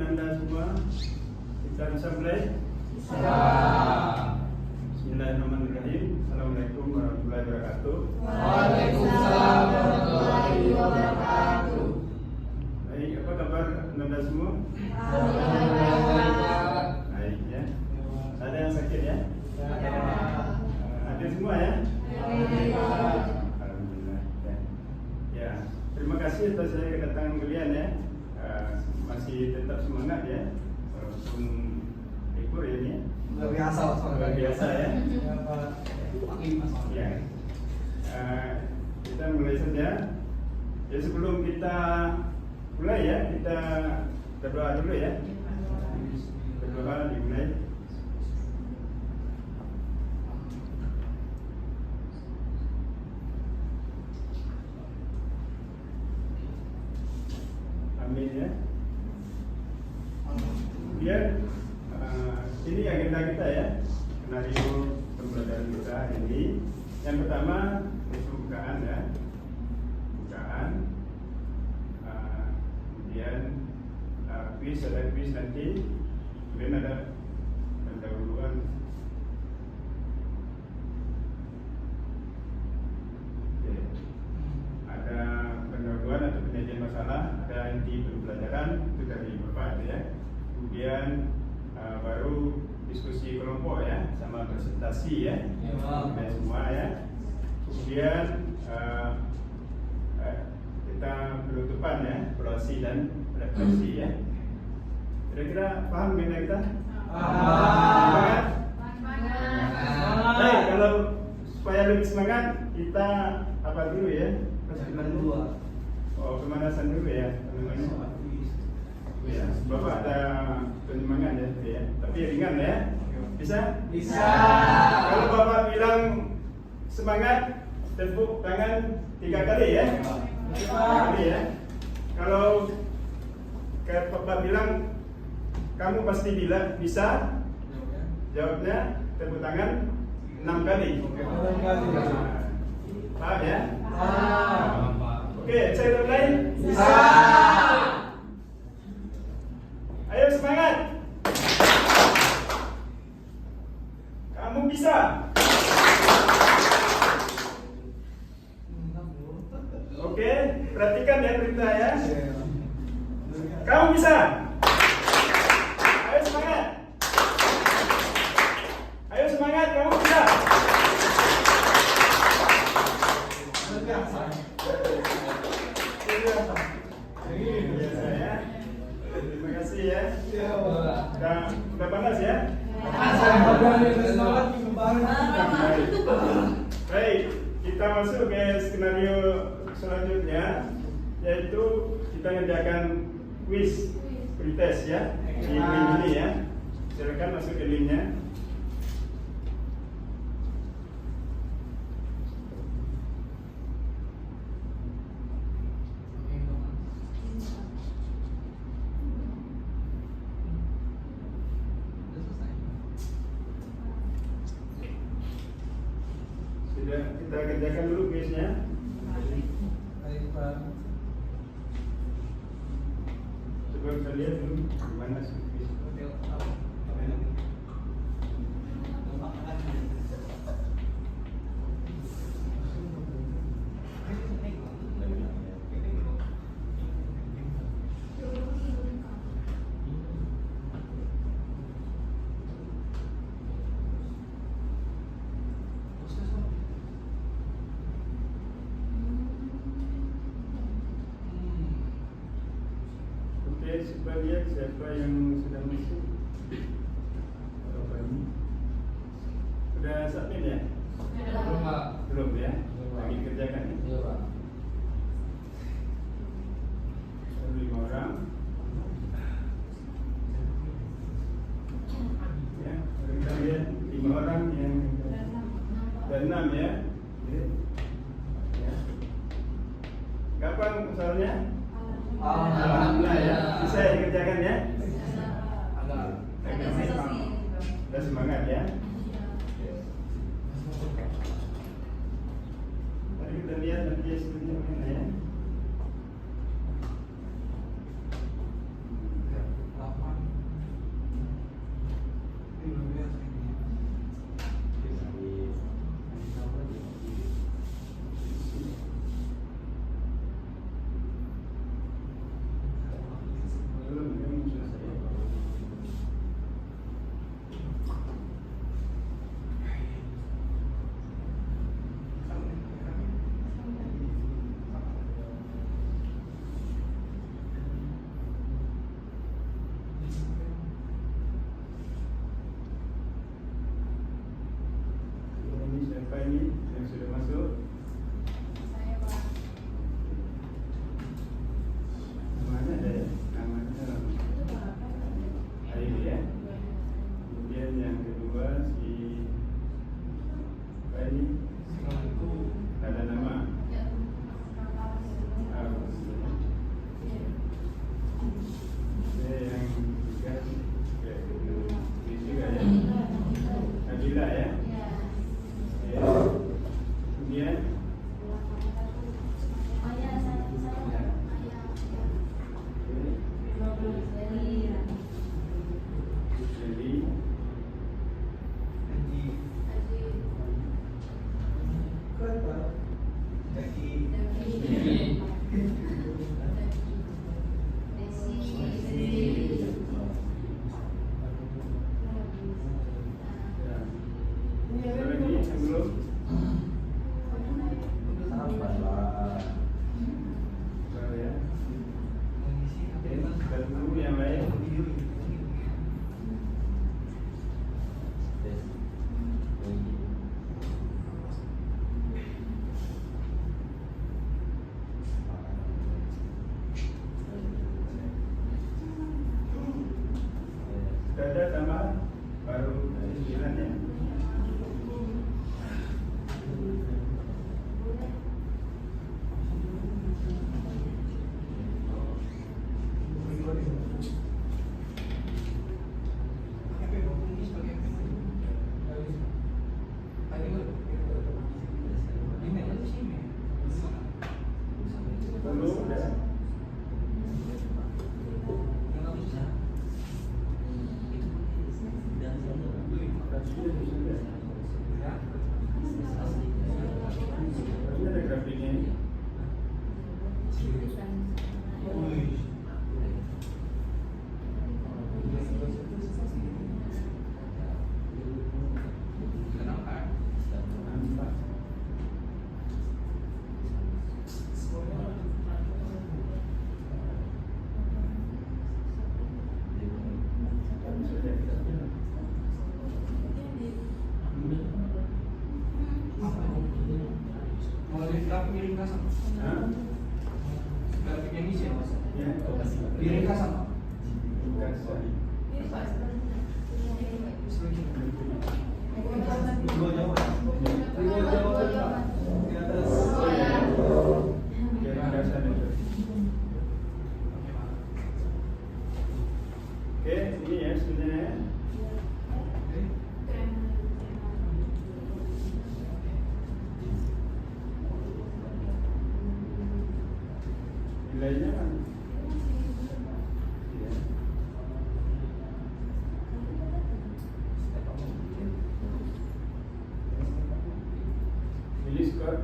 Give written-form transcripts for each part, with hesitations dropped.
Anda semua? Kita bisa mulai? Bisa. Bismillahirrahmanirrahim. Assalamualaikum warahmatullahi wabarakatuh. Waalaikumsalam warahmatullahi wabarakatuh. Baik, apa kabar Anda semua? Alhamdulillah. Baik ya. Ada yang sakit ya? Ada semua ya? Alhamdulillah. Ya, terima kasih atas saya kedatangan kalian ya. Masih tetap semangat ya, walaupun libur ya ini ya. Luar biasa, Luar biasa ya. Ya. Kita mulai saja. Ya, sebelum kita mulai ya, kita berdoa dulu ya. Berdoa dimulai. Amin ya. Kemudian ini agenda kita ya, skenario pembelajaran kita hari ini. Yang pertama itu bukaan ya, bukaan. Kemudian quiz, ada quiz nanti. Kemudian ada pendahuluan. Oke. Ada pendahuluan atau penyajian masalah, ada inti pembelajaran itu dari Bapak ya. Kemudian baru diskusi kelompok ya, sama presentasi ya, semua ya. Kemudian kita penutupan ya, evaluasi dan refleksi ya. Kira-kira paham benda kita? Paham. Baik, kalau supaya lebih semangat kita apa dulu ya? Oh, pemanasan dulu ya, teman-teman. Ya, Bapak ada penyemangat ya, tapi ringan ya. Bisa? Bisa. Kalau Bapak bilang semangat, tepuk tangan 3 kali ya. 3 kali ya. Kalau Bapak bilang kamu pasti bilang bisa, jawabnya tepuk tangan 6 kali. Paham ya? Oke, saya mulai. Bisa. Ayo semangat. Kamu bisa. Oke, perhatikan ya perintah ya. Kamu bisa. Ayo semangat. Ayo semangat, kamu bisa. Biasa ya. Terima kasih ya. Udah panas ya? Baik, kita masuk ke skenario selanjutnya, yaitu kita ngerjakan quiz pretest ya di link ini ya. Silakan masuk ke linknya. Sudah kita kerjakan dulu quiznya. Coba kita lihat dulu gimana sih quiz. Oke, coba lihat siapa yang sudah masuk. Sudah submit ya? Belum ya? Lagi kerjakan ya? Ada 5 orang. Ya, kita lihat 5 orang yang dan 6 ya. Kapan soalnya? Alhamdulillah ya. Bisa dikerjakan ya? Sudah semangat ya. Mari kita lihat nanti hasilnya mana ya. ada tambahan baru 9 ya. Ada grafiknya ini. Piring kasar. Hah? Grafik yang isi ya, Mas? Ya. Piring kasar. Kasar. Dua jawaban. Dua jawaban. Di atas. Piring kasar itu. Oke, ini ya sebenarnya. Nilainya kan ya. Pilih skor.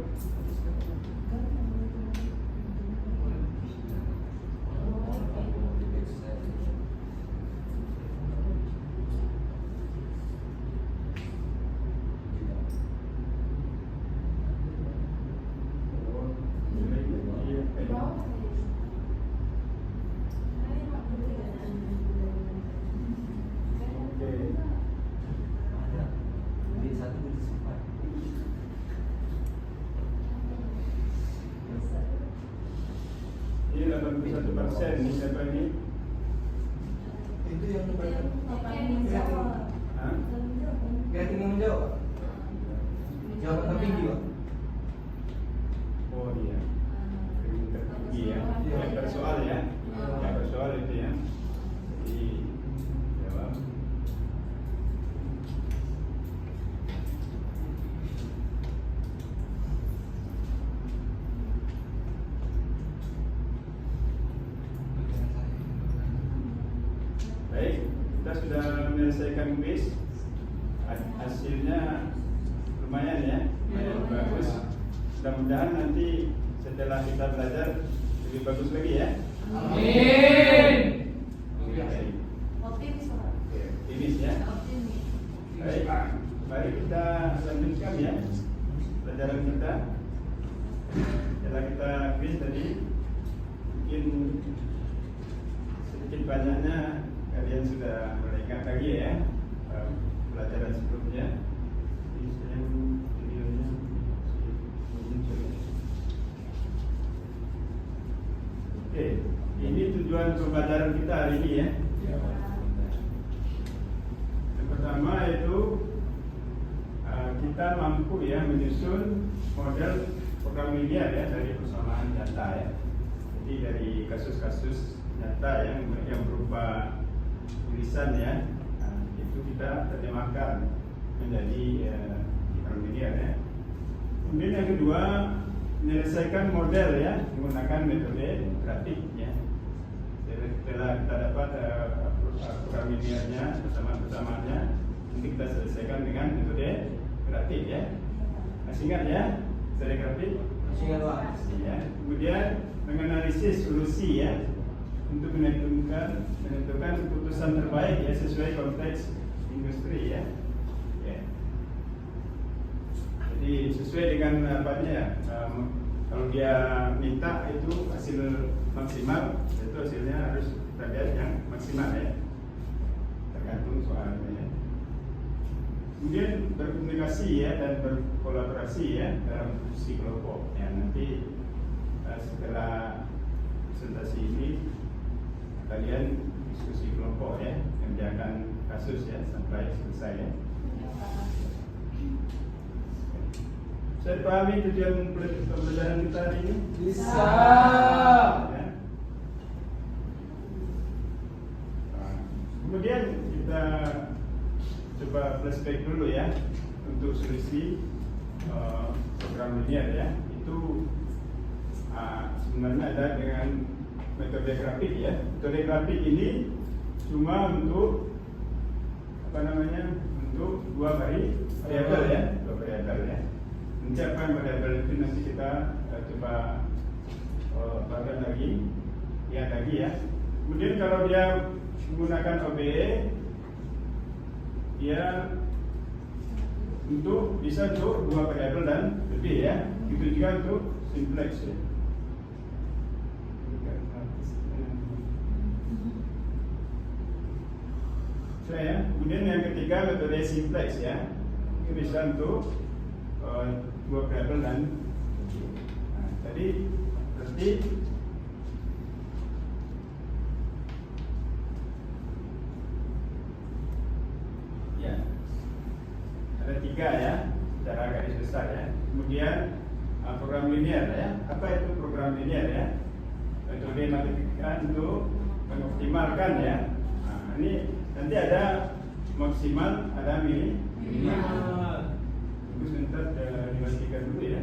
Ini 81% ini siapa ini? Itu yang kebanyakan. Hah? Grating yang menjawab. Jawaban tertinggi, Pak. Oh iya. Tertinggi ya. Yang bersoal ya. Yang bersoal itu ya. Jadi jawab. Baik, kita sudah menyelesaikan kuis. Hasilnya lumayan ya, lumayan bagus. Mudah-mudahan nanti setelah kita belajar lebih bagus lagi ya. Amin. Baik. Optimis, Pak. Optimis ya. Optimis. Baik, mari kita lanjutkan ya pelajaran kita. Setelah kita kuis tadi, mungkin sedikit banyaknya kalian sudah mulai ingat lagi ya pelajaran sebelumnya. Jadi saya videonya muncul. Oke, ini tujuan pembelajaran kita hari ini ya. Yang pertama itu kita mampu ya menyusun model program linear ya dari persamaan data ya. Jadi dari kasus-kasus nyata yang berupa tulisan ya, itu kita terjemahkan menjadi program linear ya. Kemudian yang kedua, menyelesaikan model ya menggunakan metode grafik ya. Setelah kita dapat program linearnya, persamaan-persamaannya, nanti kita selesaikan dengan metode grafik ya. Masih ingat ya metode grafik? Masih ingat, Pak. Ya. Kemudian menganalisis solusi ya untuk menentukan keputusan terbaik ya sesuai konteks industri ya. Ya. Jadi sesuai dengan apanya ya. Kalau dia minta itu hasil maksimal, itu hasilnya harus kita lihat yang maksimal ya. Tergantung soalnya ya. Kemudian berkomunikasi ya dan berkolaborasi ya dalam diskusi kelompok. Ya nanti setelah presentasi ini kalian diskusi kelompok ya, kerjakan kasus ya sampai selesai ya. Saya pahami tujuan pembelajaran kita hari ini? Bisa. Ya. Kemudian kita coba flashback dulu ya untuk solusi program linear ya. Itu sebenarnya ada dengan metode grafik ya. Metode grafik ini cuma untuk untuk dua variabel ya, Nanti apa yang variabel itu nanti kita coba bahkan lihat lagi ya. Kemudian kalau dia menggunakan OBE, dia bisa untuk dua variabel dan lebih ya. Itu juga untuk simplex ya. Kemudian yang ketiga metode simplex ya, itu bisa untuk dua variabel dan tadi berarti ya ada tiga ya secara garis besar ya. Kemudian program linear ya. Apa itu program linear ya? Metode matematika untuk mengoptimalkan ya. Ini nanti ada maksimal, ada minimal. Tunggu sebentar, dimatikan dulu ya.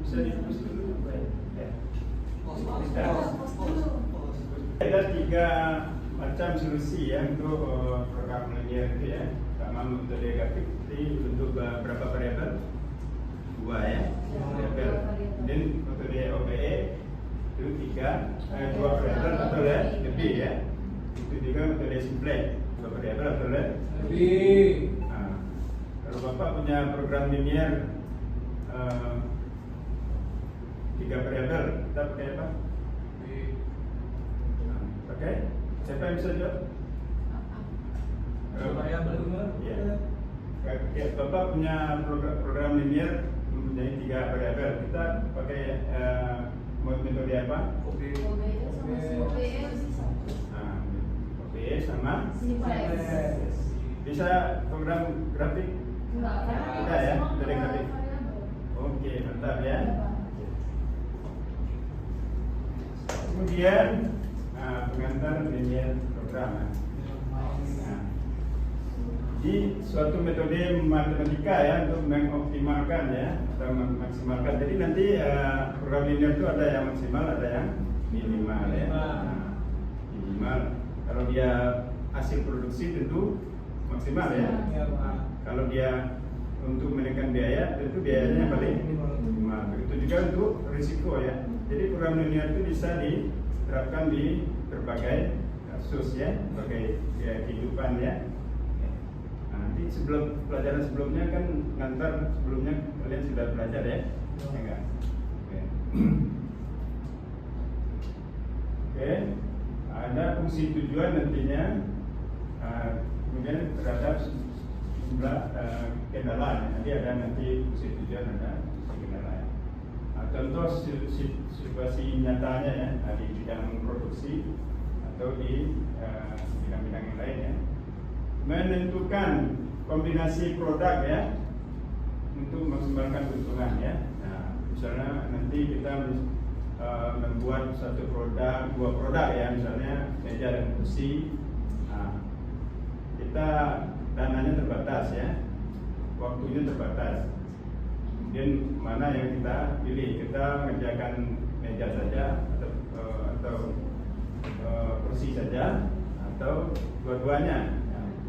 Bisa ditulis dulu ya. Ada tiga macam solusi ya untuk program linear itu ya. Pertama metode grafik untuk berapa variabel? Dua ya, variabel. Dan metode OBE itu dua variabel atau lebih ya. Itu juga metode simplex, dua variabel atau Lebih. Kalau Bapak punya program linear tiga variabel, kita pakai apa? Pakai? Siapa yang bisa jawab? Variabel. Ya. Bapak punya program linear mempunyai tiga variabel. Kita pakai metode apa? OBE sama bisa program grafik? Tidak ya, metode grafik. Oke, mantap ya. Kemudian pengantar linear program. Jadi suatu metode matematika ya untuk mengoptimalkan ya atau memaksimalkan. Jadi nanti program linear itu ada yang maksimal, ada yang minimal ya. Minimal. Kalau dia hasil produksi tentu maksimal ya. Kalau dia untuk menekan biaya, tentu biayanya paling minimal. Itu juga untuk risiko ya. Jadi program linear itu bisa diterapkan di berbagai kasus ya, berbagai kehidupan ya. Nanti sebelum pelajaran sebelumnya kan ngantar sebelumnya kalian sudah belajar ya, enggak? Oke. Ada fungsi tujuan nantinya, kemudian terhadap jumlah kendala. Nanti ada fungsi tujuan, ada fungsi kendala. Contoh situasi nyatanya ya di bidang produksi atau di bidang-bidang yang lain ya. Menentukan kombinasi produk ya untuk memaksimalkan keuntungan ya. Nah, misalnya nanti kita membuat satu produk, dua produk ya, misalnya meja dan kursi. Nah, kita dananya terbatas ya, waktunya terbatas. Kemudian mana yang kita pilih? Kita mengerjakan meja saja atau kursi saja atau dua-duanya.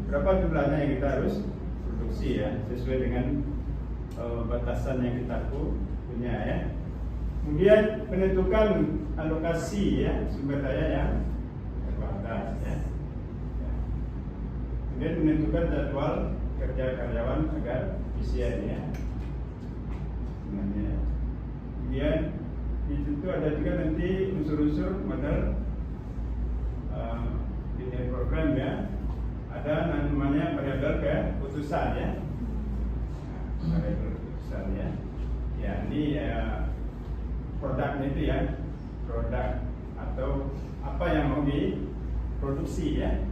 Berapa jumlahnya yang kita harus produksi ya, sesuai dengan batasan yang kita punya ya. Kemudian menentukan alokasi ya sumber daya yang terbatas ya. Kemudian menentukan jadwal kerja karyawan agar efisien ya. Kemudian ada juga nanti unsur-unsur model linear program ya. Ada namanya variabel keputusan ya. Variabel keputusan ya. Ya ini produknya itu ya, produk atau apa yang mau diproduksi ya.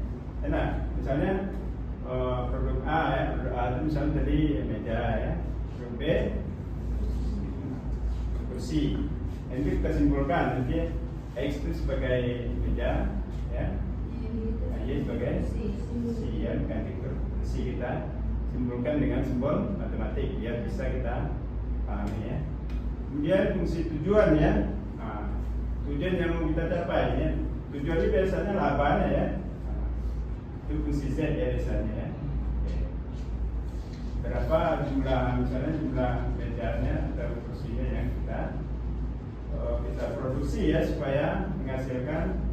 Nah, misalnya produk A ya, produk A itu misalnya tadi meja ya, produk B kursi. Nanti kita simpulkan nanti X itu sebagai meja ya, Y sebagai kursi ya, ganti kursi kita simpulkan dengan simbol matematik biar bisa kita pahami ya. Kemudian fungsi tujuan ya, tujuan yang mau kita capai ya. Tujuan ini biasanya labanya ya. Itu fungsi Z ya biasanya ya. Berapa jumlah, misalnya jumlah mejanya atau kursinya yang kita produksi ya supaya menghasilkan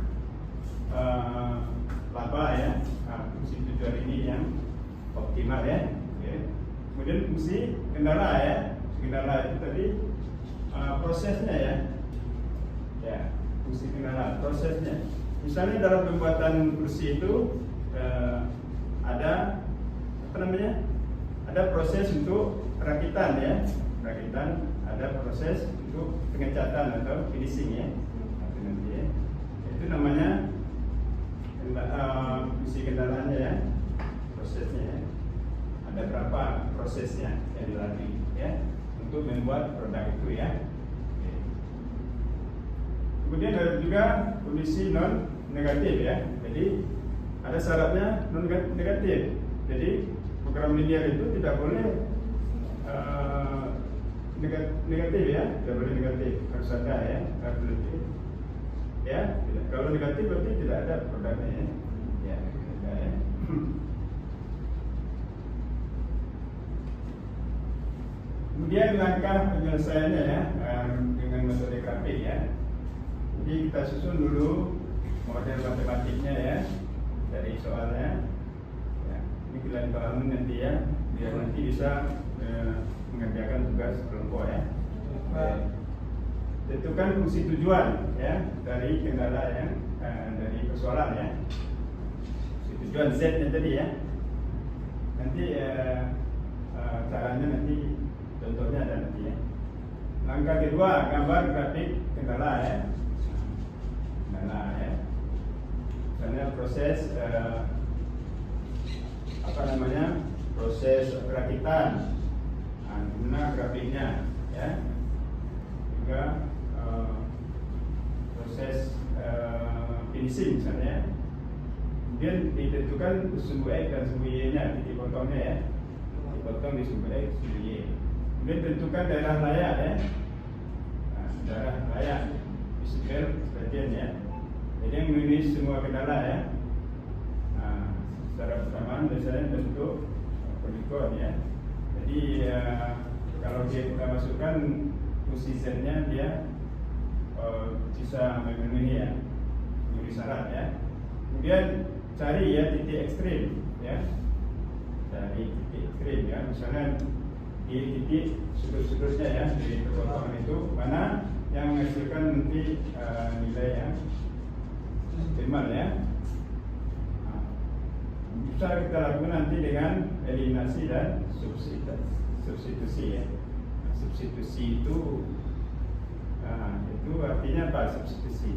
laba ya. Fungsi tujuan ini yang optimal ya. Kemudian fungsi kendala ya. Kendala itu tadi prosesnya ya. Ya, fungsi kendala prosesnya. Misalnya dalam pembuatan kursi itu ada apa namanya? Ada proses untuk perakitan ya, perakitan, ada proses untuk pengecatan atau finishing ya. Nanti ya. Itu namanya fungsi kendalanya ya, prosesnya ya. Ada berapa prosesnya yang dilalui ya untuk membuat produk itu ya. Kemudian ada juga kondisi non negatif ya. Jadi ada syaratnya non negatif. Jadi program linear itu tidak boleh negatif ya, tidak boleh negatif, harus ada ya, harus positif. Ya, tidak. Kalau negatif berarti tidak ada produknya ya. Ya, tidak ya. Kemudian langkah penyelesaiannya ya dengan metode grafik ya. Jadi kita susun dulu model matematiknya ya dari soalnya. Ya, ini kalian pahami nanti ya, biar nanti bisa mengerjakan tugas kelompok ya. Tentukan fungsi tujuan ya dari kendala yang dari persoalan ya. Fungsi tujuan Z-nya tadi ya. Nanti caranya nanti contohnya ada nanti ya. Langkah kedua, gambar grafik kendala ya. Kendala ya. Misalnya proses apa namanya? Proses perakitan. Nah, grafiknya ya. Juga proses finishing misalnya. Kemudian ditentukan sumbu X dan sumbu Y-nya, titik potongnya ya. Dipotong di sumbu X, sumbu Y. Kemudian tentukan daerah layak ya. Nah, daerah layak physical gradient ya. Jadi yang menulis semua kendala ya. Nah, secara bersamaan biasanya bentuk poligon ya. Jadi kalau dia kita masukkan fungsi Z-nya dia bisa memenuhi ya, memenuhi syarat ya. Kemudian cari ya titik ekstrim ya. Cari titik ekstrim ya. Misalnya di titik sudut-sudutnya ya di perpotongan itu mana yang menghasilkan nanti nilai yang optimal ya. Bisa kita lakukan nanti dengan eliminasi dan substitusi ya. Substitusi itu artinya apa? Substitusi.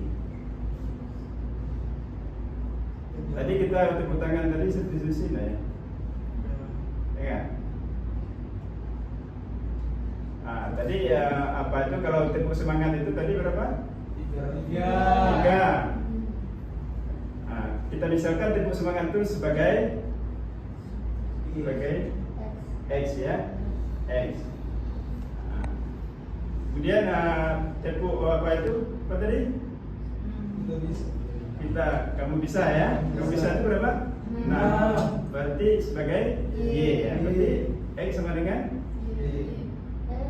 Tadi kita tepuk tangan tadi substitusi lah ya. Ya. Tadi apa itu kalau tepuk semangat itu tadi berapa? 3. Kita misalkan tepuk semangat itu sebagai X ya, X. Kemudian tepuk apa itu? Apa tadi? Kamu bisa ya? Kamu bisa itu berapa? Nah, berarti sebagai Y ya. Berarti X sama dengan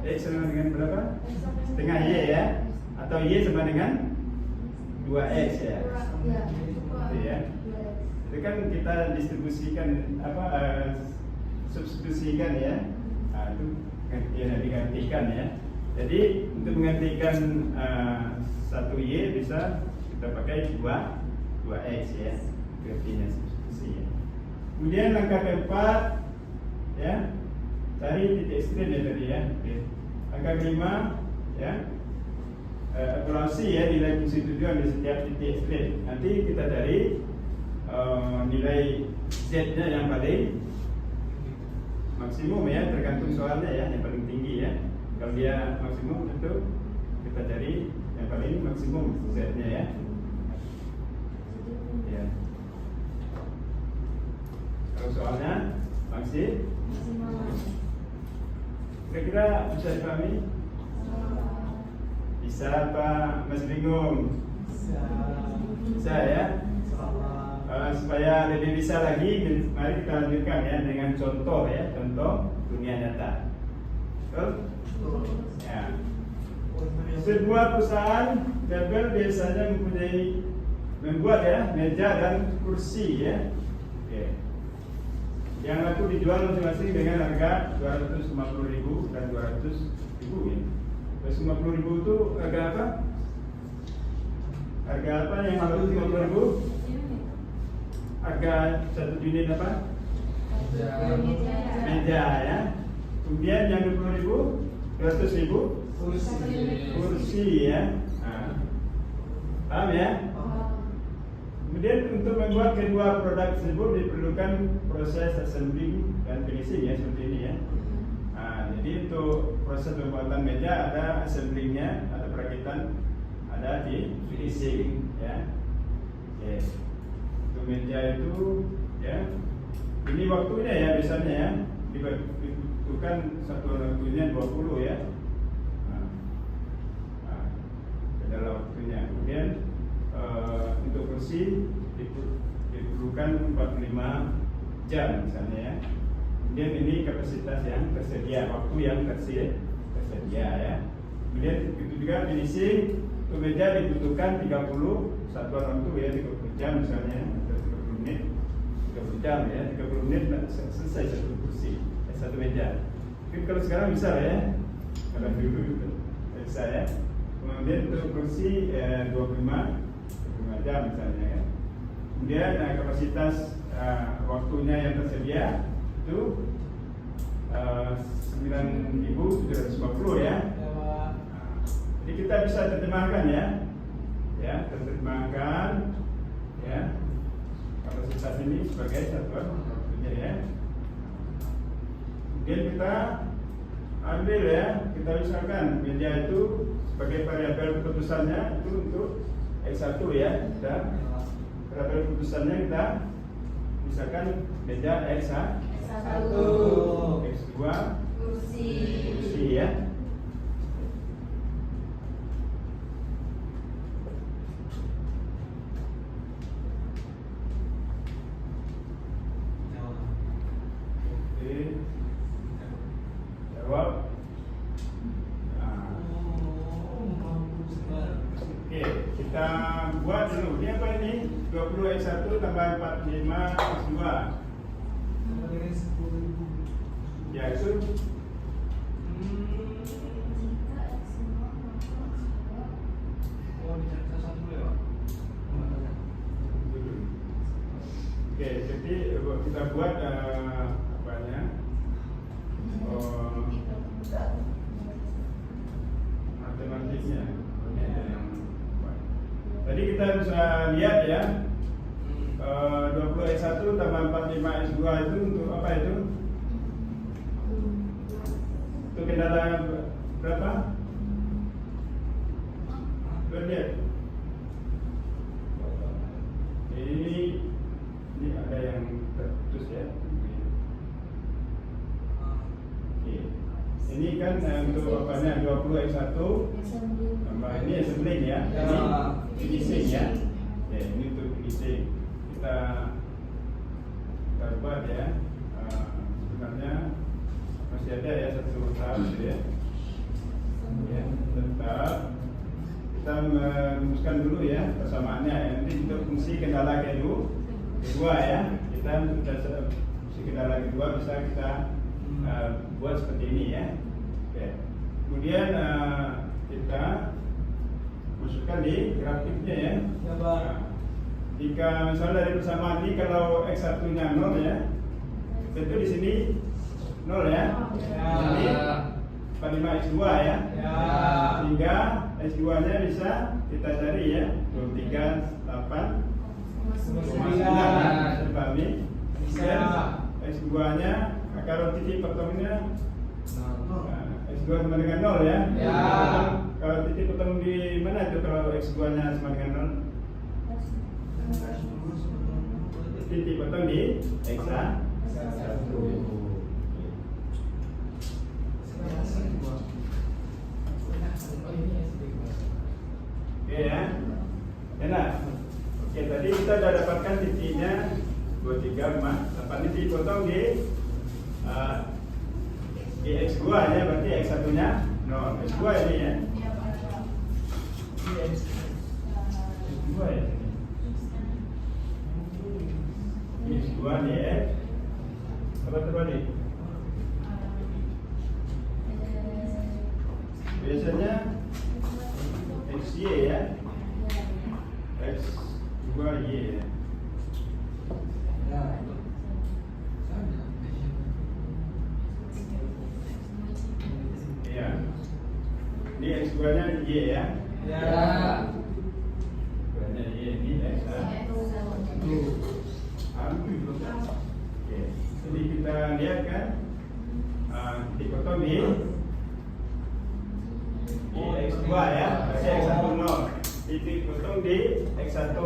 X sama dengan berapa? Setengah Y ya. Atau Y sama dengan 2X ya. Itu ya. Itu kan kita distribusikan substitusikan ya. Itu yang digantikan ya. Jadi untuk menggantikan 1Y bisa kita pakai 2X ya, artinya substitusi ya. Kemudian langkah keempat ya, cari titik ekstrem ya tadi ya. Oke. Langkah kelima ya, evaluasi ya nilai fungsi tujuan di setiap titik ekstrem. Nanti kita cari nilai Z-nya yang paling maksimum ya, tergantung soalnya ya, yang paling tinggi ya. Kalau dia maksimum tentu kita cari yang paling maksimum Z-nya ya. Ya. Kalau soalnya kira-kira bisa dipahami? Bisa apa masih bingung? Bisa ya. Supaya lebih bisa lagi, mari kita lanjutkan ya dengan contoh ya, contoh dunia nyata. Betul? Ya. Sebuah perusahaan mebel biasanya membuat ya meja dan kursi ya. Oke. Yang laku dijual masing-masing dengan harga 250.000 dan 200.000 ya. 250.000 itu harga apa? Harga apa yang laku 50.000? Harga satu unit apa? Meja ya. Kemudian yang 20.000, 200.000 kursi ya. Nah, paham ya? Kemudian untuk membuat kedua produk tersebut diperlukan proses assembling dan finishing ya, seperti ini ya. Nah, jadi untuk proses pembuatan meja ada assemblingnya, ada perakitan, ada di finishing ya. Oke. Untuk meja itu ya, ini waktunya ya biasanya ya, dibutuhkan satu waktunya 20 ya. Adalah waktunya. Kemudian untuk kursi diperlukan 45 jam misalnya ya. Kemudian ini kapasitas yang tersedia, waktu yang tersedia ya. Kemudian itu juga finishing, untuk meja dibutuhkan 30 satuan waktu ya, 30 jam misalnya, atau 30 menit, 30 jam ya, 30 menit selesai satu kursi, satu meja. Mungkin kalau sekarang bisa ya, kalau dulu itu bisa ya. Kemudian untuk kursi 25 jam misalnya ya. Kemudian kapasitas waktunya yang tersedia itu 9.750 ya. Jadi kita bisa terjemahkan ya, terjemahkan ya kapasitas ini sebagai satuan waktunya ya. Kemudian kita ambil ya, kita misalkan meja itu sebagai variabel keputusannya itu untuk X1 ya, dan variabel keputusannya kita misalkan meja X1, X2 kursi ya. Oke, jawab. Oke, kita buat dulu. Ini apa ini? 20X1 tambah 45X2. Ya, itu oke, jadi kita buat apanya? Matematiknya. Tadi kita bisa lihat ya, 20X1 tambah 45X2 itu untuk apa itu? Untuk kendala berapa? Lihat. Ini ada yang terputus ya. Oke. Ini kan untuk apanya 20X1 tambah ini assembling ya. Ini finishing ya. Ya, ini untuk finishing. Kita buat ya. Sebenarnya masih ada ya satu tahap ya. Ya, tetap kita merumuskan dulu ya persamaannya. Nanti untuk fungsi kendala kedua ya, kita untuk fungsi kendala kedua bisa kita buat seperti ini ya. Oke. Kemudian Kemudian kita masukkan di grafiknya ya. Ya, Pak. Nah, jika misalnya dari persamaan ini kalau X1-nya 0 ya, tentu di sini 0 ya. Ini 45 X2 ya. Sehingga X2-nya bisa kita cari ya, 238,9 dipahami. Kemudian X2-nya kalau titik pertemuannya X2 sama dengan 0 ya. Kalau titik ketemu di mana itu kalau X2-nya sama dengan 0? Titik ketemu di X1. Oke ya. Enak. Oke, tadi kita sudah dapatkan titiknya 23,8. Ini dipotong di X2 ya, berarti X1-nya 0. X2 ini ya. X2 ya. X2 nih ya. Apa terbalik? Biasanya XY ya. X2Y ya. Iya. Ini X2-nya Y ya. X2-nya Y ini X1. Oke. Jadi kita lihat kan dipotong di X2 ya, masih X1 0. Dipotong di X1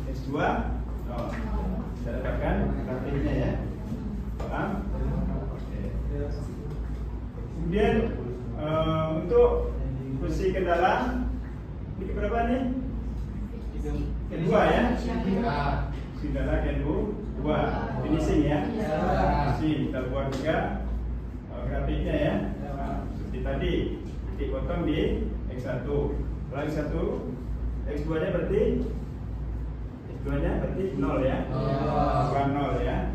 X2 0. Kita dapatkan grafiknya ya. Paham? Oke. Kemudian untuk kursi kendala ini berapa nih? Kedua ya. Kendala kedua, finishing ya. Finishing kita buat juga grafiknya ya. Seperti tadi dipotong di X1. Kalau X1 X2-nya berarti X2-nya berarti 0 ya. Bukan 0 ya.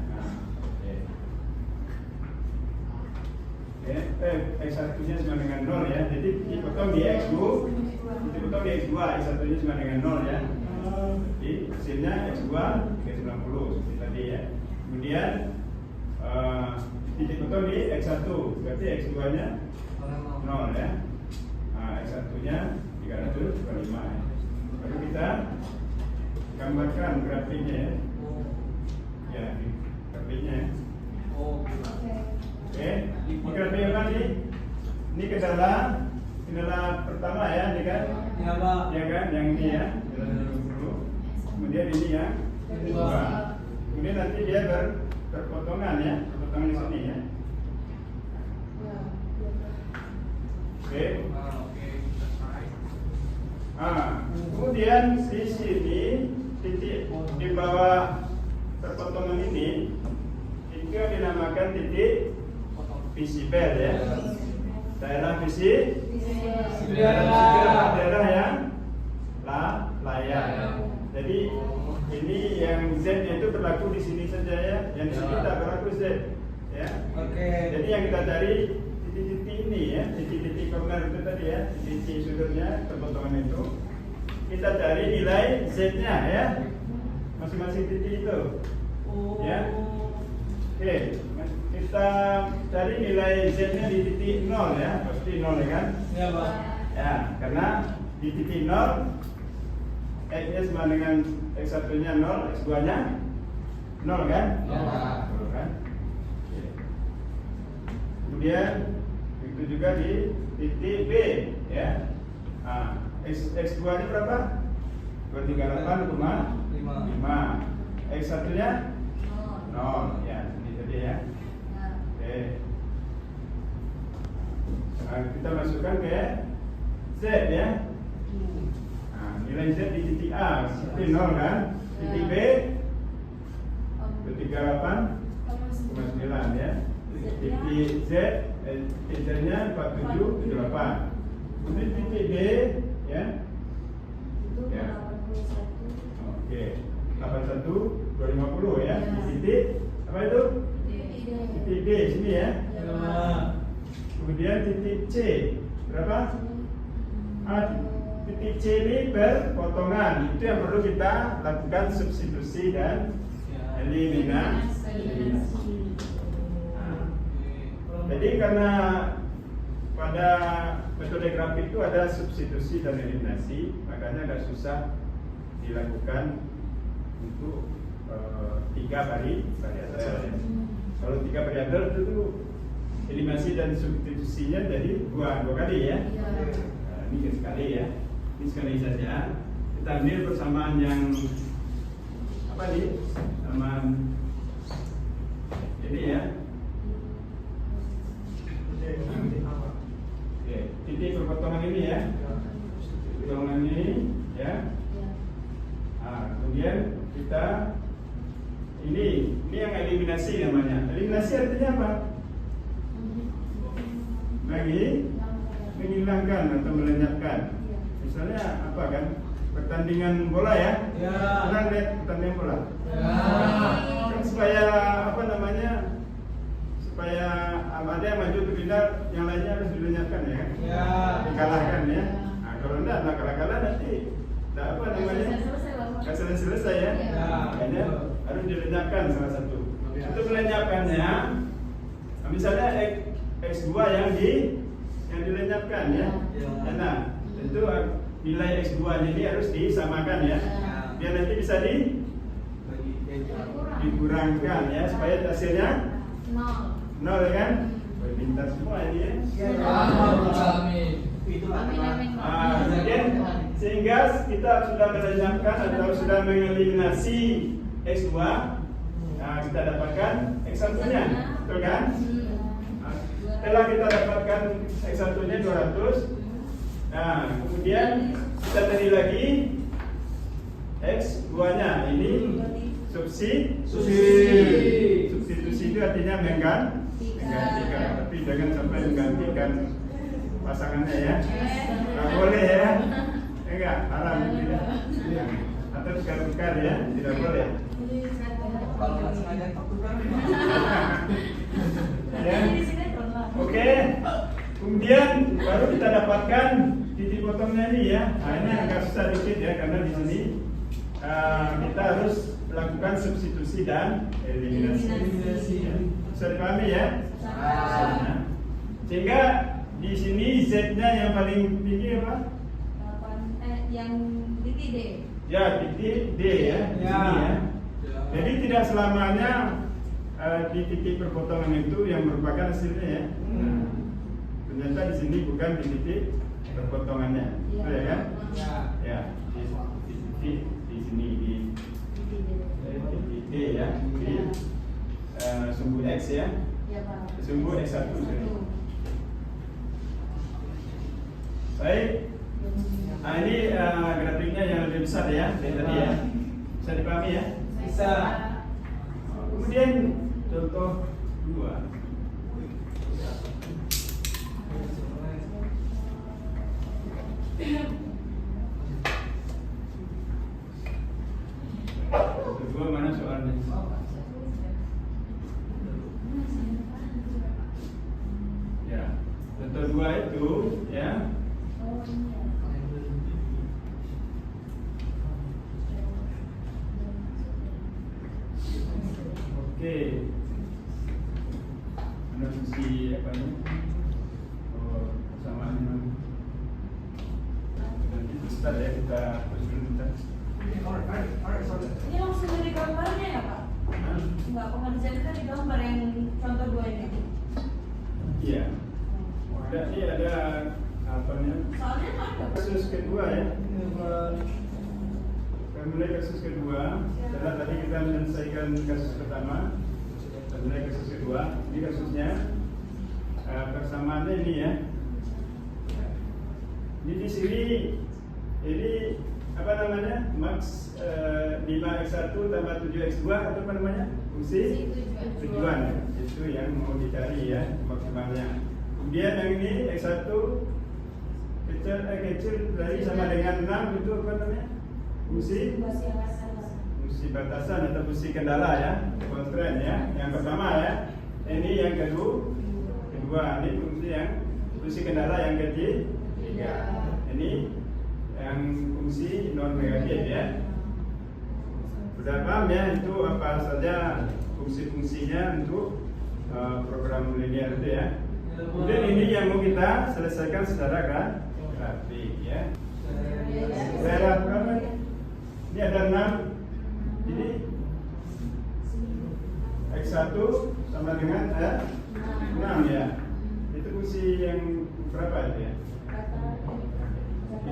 X1-nya sama dengan 0 ya. Jadi dipotong di X2, dipotong di X2, X1-nya sama dengan 0 ya. Jadi hasilnya X2 390 seperti tadi ya. Kemudian dipotong di X1, berarti X2-nya 0 ya. X1-nya 325 ya. Baru kita gambarkan grafiknya ya. Ya, grafiknya ya. Oke, ini grafik apa nih? Ini kendala pertama ya, ini kan? Ya, Pak. Ya kan, yang ini ya, kendala 20. Kemudian ini ya, kedua. Kemudian nanti dia berpotongan ya, berpotongan di sini ya. Oke. Kemudian di sini titik di bawah perpotongan ini itu dinamakan titik visibel ya. Daerah daerah yang layak. Jadi ini yang Z-nya itu berlaku di sini saja ya. Yang di sini tak berlaku Z ya. Oke. Jadi yang kita cari titik-titik ini ya, titik-titik corner itu tadi ya, titik sudutnya perpotongan itu. Kita cari nilai Z-nya ya, masing-masing titik itu. Ya. Oke, kita cari nilai Z-nya di titik 0 ya, pasti 0 ya kan? Ya, Pak. Ya, karena di titik 0 X-nya sama dengan X1-nya 0, X2-nya 0 kan? Ya. 0 kan? Oke. Kemudian itu juga di titik B ya. X2-nya berapa? 238,5. X1-nya 0 ya, ini tadi ya. Oke. Kita masukkan ke Z ya. Nilai Z di titik A seperti 0 kan? Titik B 38,9 ya. Titik Z Z-nya 47,78. Kemudian titik D ya. Ya. Oke. 81,250 ya. Di titik apa itu? Titik D sini ya. Kemudian titik C berapa? Titik C ini berpotongan. Itu yang perlu kita lakukan substitusi dan eliminasi. Jadi karena pada metode grafik itu ada substitusi dan eliminasi, makanya agak susah dilakukan untuk 3 variabel. Kalau 3 variabel itu eliminasi dan substitusinya jadi dua kali ya. Ini sekali ya. Ini sekali saja. Kita ambil persamaan yang apa nih? Persamaan ini ya. Oke, titik perpotongan ini ya. Perpotongan ini ya. Kemudian kita ini yang eliminasi namanya. Eliminasi artinya apa? Menghilangkan atau melenyapkan. Misalnya apa kan? Pertandingan bola ya. Pernah lihat pertandingan bola? Kan supaya apa namanya? Supaya ada yang maju ke final, yang lainnya harus dilenyapkan ya. Dikalahkan ya. Nah, kalau enggak kalah nanti enggak apa namanya? Enggak selesai ya. Makanya harus dilenyapkan salah satu. Untuk melenyapkannya, misalnya X2 yang dilenyapkan ya. Nah, tentu nilai X2 ini harus disamakan ya. Biar nanti bisa dikurangkan ya supaya hasilnya 0 kan? Pintar semua ini ya. Kemudian sehingga kita sudah melenyapkan atau sudah mengeliminasi X2, kita dapatkan X1-nya, betul kan? Setelah kita dapatkan X1-nya 200, kemudian kita cari lagi X2-nya. Ini substitusi itu artinya menggantikan, tapi jangan sampai menggantikan pasangannya ya. Nggak boleh ya. Enggak, haram tidak. Atau tukar-tukar ya, tidak boleh. Ya. Oke. Kemudian baru kita dapatkan titik potongnya ini ya. Nah, ini agak susah dikit ya karena di sini kita harus melakukan substitusi dan eliminasi. Ya. Bisa dipahami ya? Sehingga di sini Z-nya yang paling tinggi apa? Yang titik D. Ya, titik D ya. Di sini ya. Jadi tidak selamanya di titik perpotongan itu yang merupakan hasilnya ya. Ternyata di sini bukan di titik perpotongannya, betul ya kan? Ya, di titik di sini di titik D ya, di sumbu X ya, sumbu X1. Baik, nah ini grafiknya yang lebih besar ya, dari tadi ya, bisa dipahami ya? Bisa. Kemudian contoh 2. Kedua mana soalnya? Ya, contoh 2 itu ya. Oke. Mana fungsi apa ini? Persamaan ini. Nanti sebentar ya kita bentar. Ini langsung dari gambarnya ya Pak? Enggak, pengerjaannya dari gambar yang contoh 2 ini. Iya. Ini ada apa nya? Soalnya ada. Kasus kedua ya. Kita mulai kasus kedua. Setelah tadi kita menyelesaikan kasus pertama, kita mulai kasus kedua. Ini kasusnya persamaannya ini ya. Ini di sini ini apa namanya? Max 5x1 tambah 7x2 atau apa namanya? Fungsi tujuan ya. Itu yang mau dicari ya maksimalnya. Kemudian yang ini x1 kecil dari sama dengan 6 itu apa namanya? Fungsi batasan atau fungsi kendala ya, constraint ya. Yang pertama ya. Ini yang kedua X2 ini fungsi kendala yang ketiga. Ini yang fungsi non negatif ya. Sudah paham ya itu apa saja fungsi-fungsinya untuk program linear itu ya. Kemudian ini yang mau kita selesaikan secara grafik ya. Daerah berapa? Ini ada 6. Jadi X1 sama dengan 6 ya. Itu fungsi yang berapa itu ya?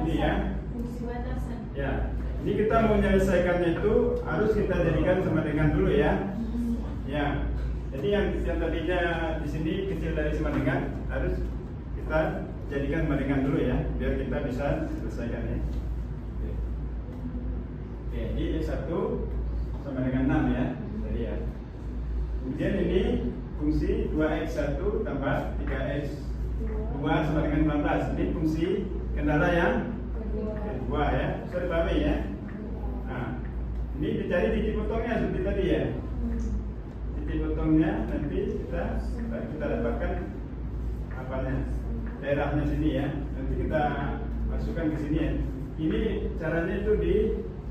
Ini ya. Fungsi batasan. Ya. Ini kita mau menyelesaikannya itu harus kita jadikan sama dengan dulu ya. Ya. Jadi yang tadinya di sini kecil dari sama dengan harus kita jadikan sama dengan dulu ya, biar kita bisa selesaikan ya. Oke, ini X1 sama dengan 6 ya. Tadi ya. Kemudian ini fungsi 2X1 tambah 3X2 sama dengan 14. Ini fungsi kendala yang kedua ya. Bisa dipahami ya. Nah, ini dicari titik potongnya seperti tadi ya. Titik potongnya nanti kita dapatkan apanya, daerahnya sini ya. Nanti kita masukkan ke sini ya. Ini caranya itu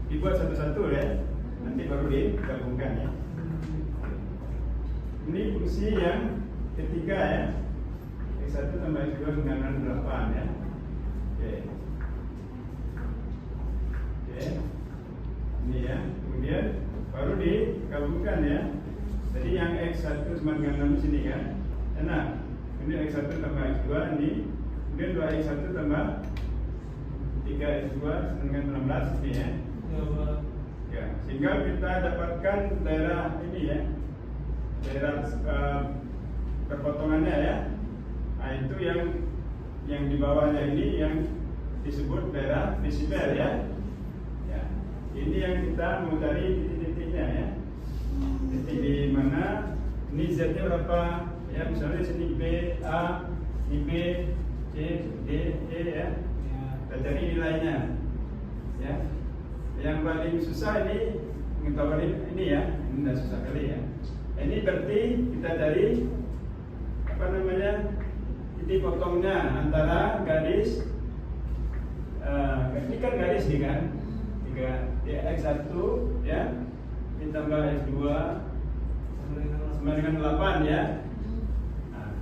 dibuat satu-satu ya. Nanti baru digabungkan ya. Ini fungsi yang ketiga ya. X1 tambah X2 dengan 8 ya. Oke. Oke. Ini ya. Kemudian baru digabungkan ya. Jadi yang X1 sama dengan 6 di sini kan. Enak. Ini X1 tambah X2 ini. Kemudian 2X1 tambah 3X2 dengan 16 ini ya. Ya, sehingga kita dapatkan daerah ini ya. Daerah perpotongannya ya. Nah, itu yang di bawahnya ini yang disebut daerah visibel ya. Ya. Ini yang kita mau cari titik-titiknya ya. Titik di mana ini Z-nya berapa? Ya, misalnya sini B, A, ini B, C, D, E ya. Kita cari nilainya. Ya. Yang paling susah ini mengetahui ini ya. Ini tidak susah kali ya. Ini berarti kita cari apa namanya, titik potongnya antara garis ini kan garis nih kan, 3 X1 ya ditambah X2 sama dengan 8 ya. Nah,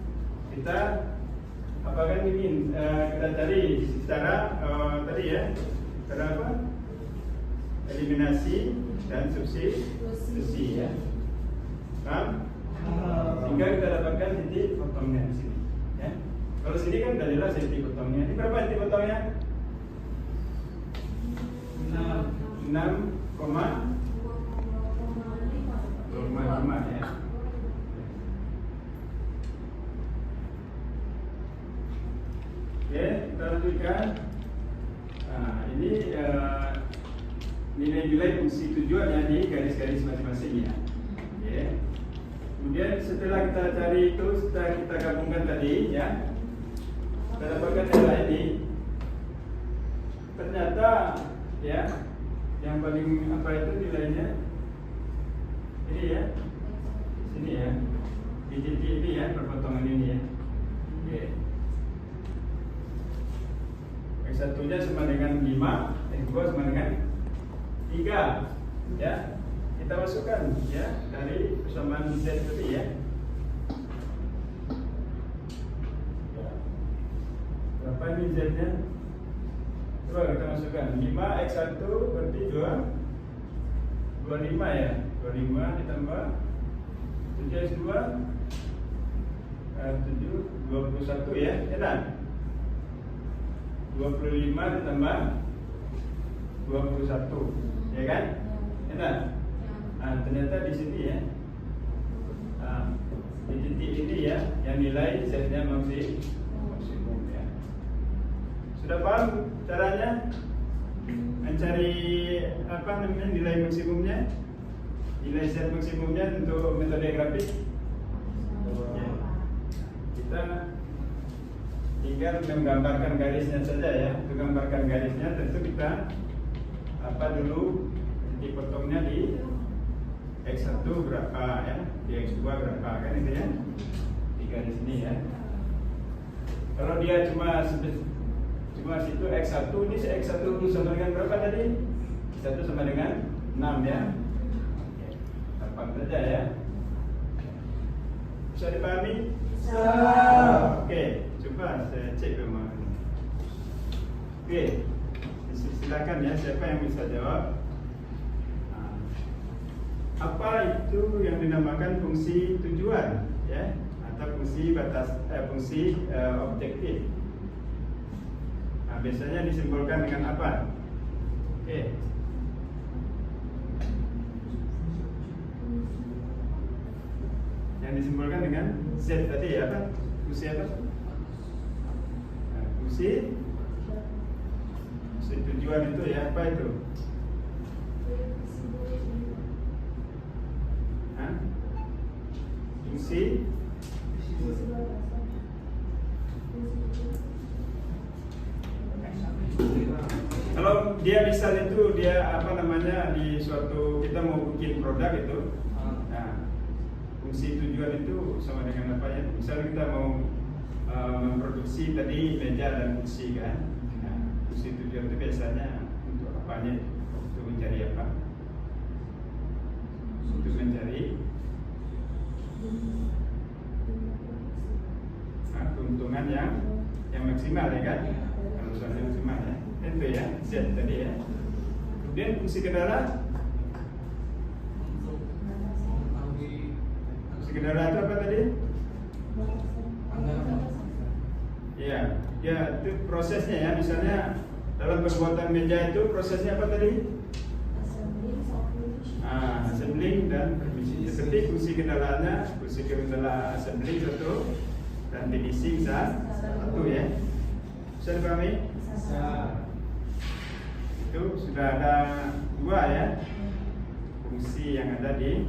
kita apakah ini kita cari secara tadi ya, secara apa, eliminasi dan substitusi ya. Sehingga kita dapatkan titik potongnya di sini. Ya. Kalau sini kan sudah jelas titik potongnya. Ini berapa titik potongnya? 6,25 ya. Oke, kita lanjutkan. Nah, ini nilai-nilai fungsi tujuannya di garis-garis masing-masing ya. Oke. Kemudian setelah kita cari itu, setelah kita gabungkan tadi ya, kita dapatkan nilai ini. Ternyata ya, yang paling apa itu nilainya ini ya, sini ya, di titik ini ya, perpotongan ini ya. Oke. X1 nya sama dengan 5, X2 sama dengan 3 ya. Kita masukkan ya dari persamaan Z tadi ya. Berapa ini Z-nya? Coba kita masukkan 5X1 berarti 25 ya. 25 ditambah 7X2 21 ya. Enak. 25 ditambah 21 ya kan? Enak. Nah, ternyata di sini ya, di titik ini ya, yang nilai Z-nya maksimum ya. Sudah paham caranya mencari apa namanya nilai maksimumnya, nilai Z maksimumnya untuk metode grafik? Ya. Kita tinggal menggambarkan garisnya saja ya. Untuk gambarkan garisnya tentu kita apa dulu titik potongnya di X1 berapa ya, di X2 berapa kan itu ya, di garis ini ya. Kalau dia cuma situ X1, ini X1 sama dengan berapa tadi? X1 sama dengan 6 ya. Gampang saja ya. Bisa dipahami? Bisa. Oke, coba saya cek rumah. Oke, silakan ya, siapa yang bisa jawab? Apa itu yang dinamakan fungsi tujuan ya, atau fungsi objektif? Nah, biasanya disimbolkan dengan apa? Oke. Yang disimbolkan dengan Z tadi ya, apa? Fungsi apa? Nah, fungsi tujuan itu ya, apa itu? Hah? Fungsi kalau dia misal itu dia apa namanya di suatu kita mau bikin produk itu, nah, fungsi tujuan itu sama dengan apa ya? Misal kita mau memproduksi tadi meja dan kursi kan, nah, fungsi tujuan itu biasanya untuk apanya? Untuk mencari apa? Untuk mencari keuntungan yang maksimal ya kan? Kalau soalnya maksimal ya. Itu ya, Z tadi ya. Kemudian fungsi kendala. Fungsi kendala itu apa tadi? Ya, ya itu prosesnya ya. Misalnya dalam pembuatan meja itu prosesnya apa tadi? Assembling dan seperti fungsi kendalanya, fungsi kendala assembling satu dan finishing satu ya. Bisa dipahami? Itu sudah ada dua ya fungsi yang ada di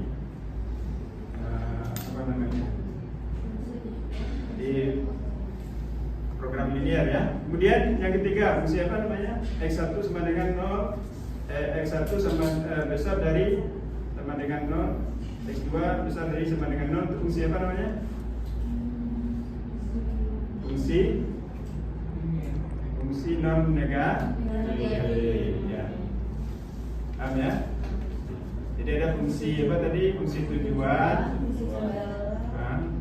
apa namanya di program linear ya. Kemudian yang ketiga fungsi apa namanya? X1 sama dengan 0, X1 sama besar dari sama dengan 0, X2 besar dari sama dengan 0. Itu fungsi apa namanya? Fungsi non negatif ya. Paham ya? Jadi ada fungsi apa tadi? Fungsi tujuan,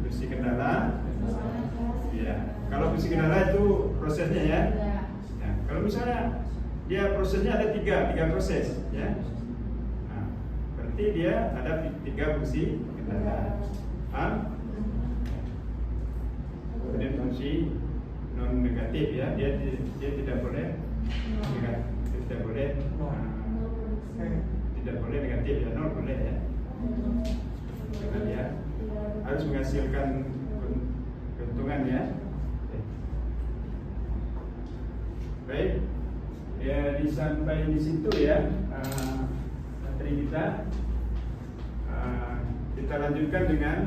fungsi kendala. Ya. Kalau fungsi kendala itu prosesnya ya. Ya. Kalau misalnya dia prosesnya ada tiga proses ya. Nah, berarti dia ada tiga fungsi kendala. Paham? Kemudian fungsi non negatif ya, dia tidak boleh tidak boleh negatif ya, nol boleh ya, karena dia harus menghasilkan keuntungan ya. Baik ya, sampai di situ ya materi kita. Kita lanjutkan dengan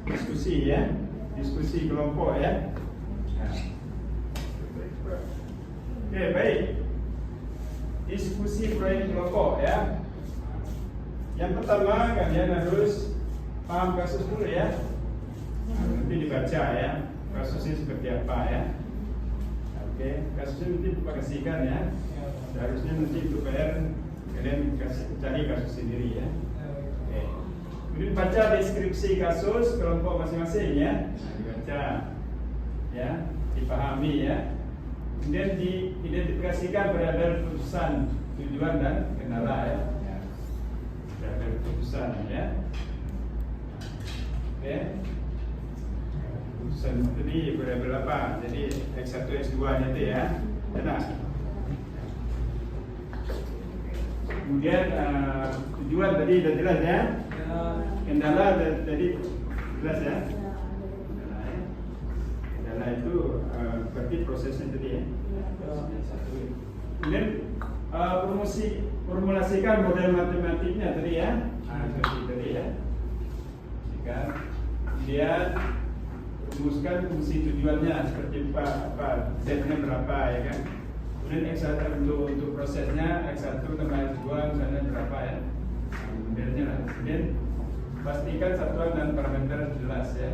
diskusi ya, diskusi kelompok ya. Oke, baik. Diskusi proyek kelompok ya. Yang pertama kalian harus paham kasus dulu ya. Nanti dibaca ya, kasusnya seperti apa ya. Oke, kasusnya nanti dipakasikan ya. Seharusnya nanti untuk PR kalian cari kasus sendiri ya. Oke. Kemudian baca deskripsi kasus kelompok masing-masing ya. Dibaca ya, dipahami ya. Kemudian diidentifikasikan beradal putusan tujuan dan kendala ya. Beradal putusan ya. Oke. Putusan tadi beradal apa? Jadi X1 X2 nya itu ya. Benar. Kemudian tujuan tadi sudah jelas ya. Kendala tadi jelas ya. Kendala itu berarti prosesnya tadi ya. Kemudian formulasikan model matematiknya tadi ya. Seperti tadi ya. Kemudian rumuskan fungsi tujuannya seperti apa Z-nya berapa ya kan. Kemudian X1 untuk prosesnya X1 tambah X2 misalnya berapa ya. Modelnya lah. Kemudian pastikan satuan dan parameter jelas ya.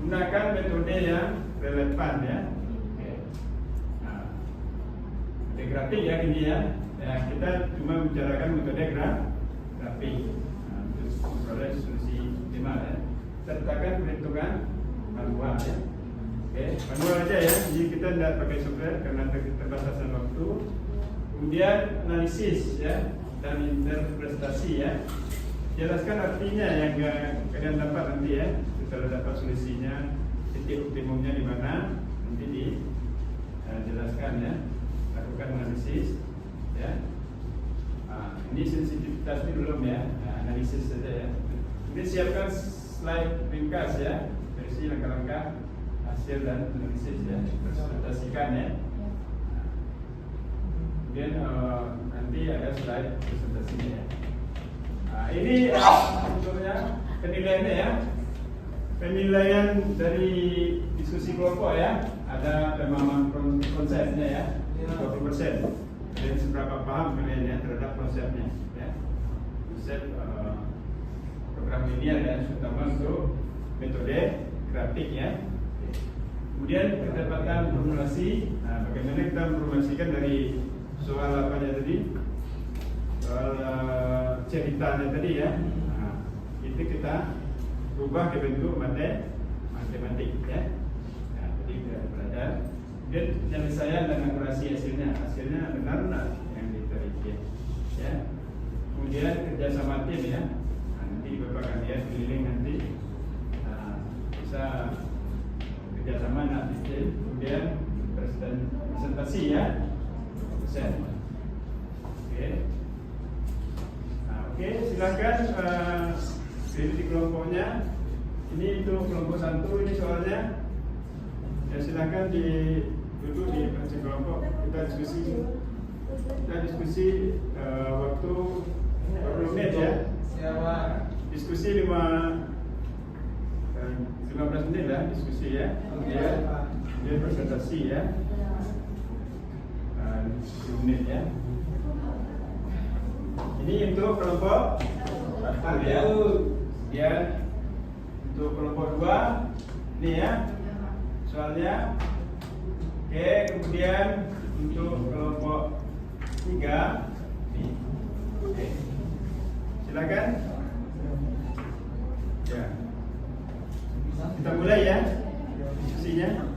gunakan metode yang relevan ya. Oke. Nah, metode grafik ya ini ya. Ya, kita cuma bicarakan metode grafik. Nah, terus proses solusi optimal ya. Sertakan perhitungan manual ya. Oke, manual aja ya. Jadi kita tidak pakai software karena keterbatasan waktu. Kemudian analisis ya dan interpretasi ya. Jelaskan artinya yang kalian dapat nanti ya. Setelah dapat solusinya, titik optimumnya di mana nanti dijelaskan ya. Lakukan analisis ya. Ini sensitivitas ini belum ya. Analisis saja ya. Ini siapkan slide ringkas ya. Versi langkah-langkah hasil dan analisis ya. Presentasikan ya. Kemudian nanti ada slide presentasinya ya. Nah, ini sebetulnya penilaiannya ya. Penilaian dari diskusi kelompok ya. Ada pemahaman konsepnya ya. 20%. Dan seberapa paham kalian ya terhadap konsepnya ya. Konsep program linear ya, terutama untuk metode grafik ya. Kemudian kedapatan formulasi. Nah, bagaimana kita memformulasikan dari soal apa tadi? Soal ceritanya tadi ya. Nah, itu kita rubah ke bentuk matematik ya. Nah, jadi kita belajar. Kemudian penyelesaian dan akurasi hasilnya benar nggak yang diteliti ya. Kemudian kerjasama tim ya. Nah, nanti Bapak akan lihat keliling nanti. Nah, bisa kerjasama nanti tim. Kemudian presentasi ya. Oke. Nah, oke, silakan pilih di kelompoknya. Ini untuk kelompok 1 ini soalnya. Ya silakan duduk di masing kelompok. Kita diskusi waktu 20 menit ya. Siapa? Diskusi 15 menit lah diskusi ya. Kemudian presentasi ya. 10 menit ya. Ini untuk kelompok 1 ya. Kemudian untuk kelompok 2 ini ya. Soalnya. Oke, kemudian untuk kelompok 3 ini. Oke. Silakan. Ya. Kita mulai ya diskusinya.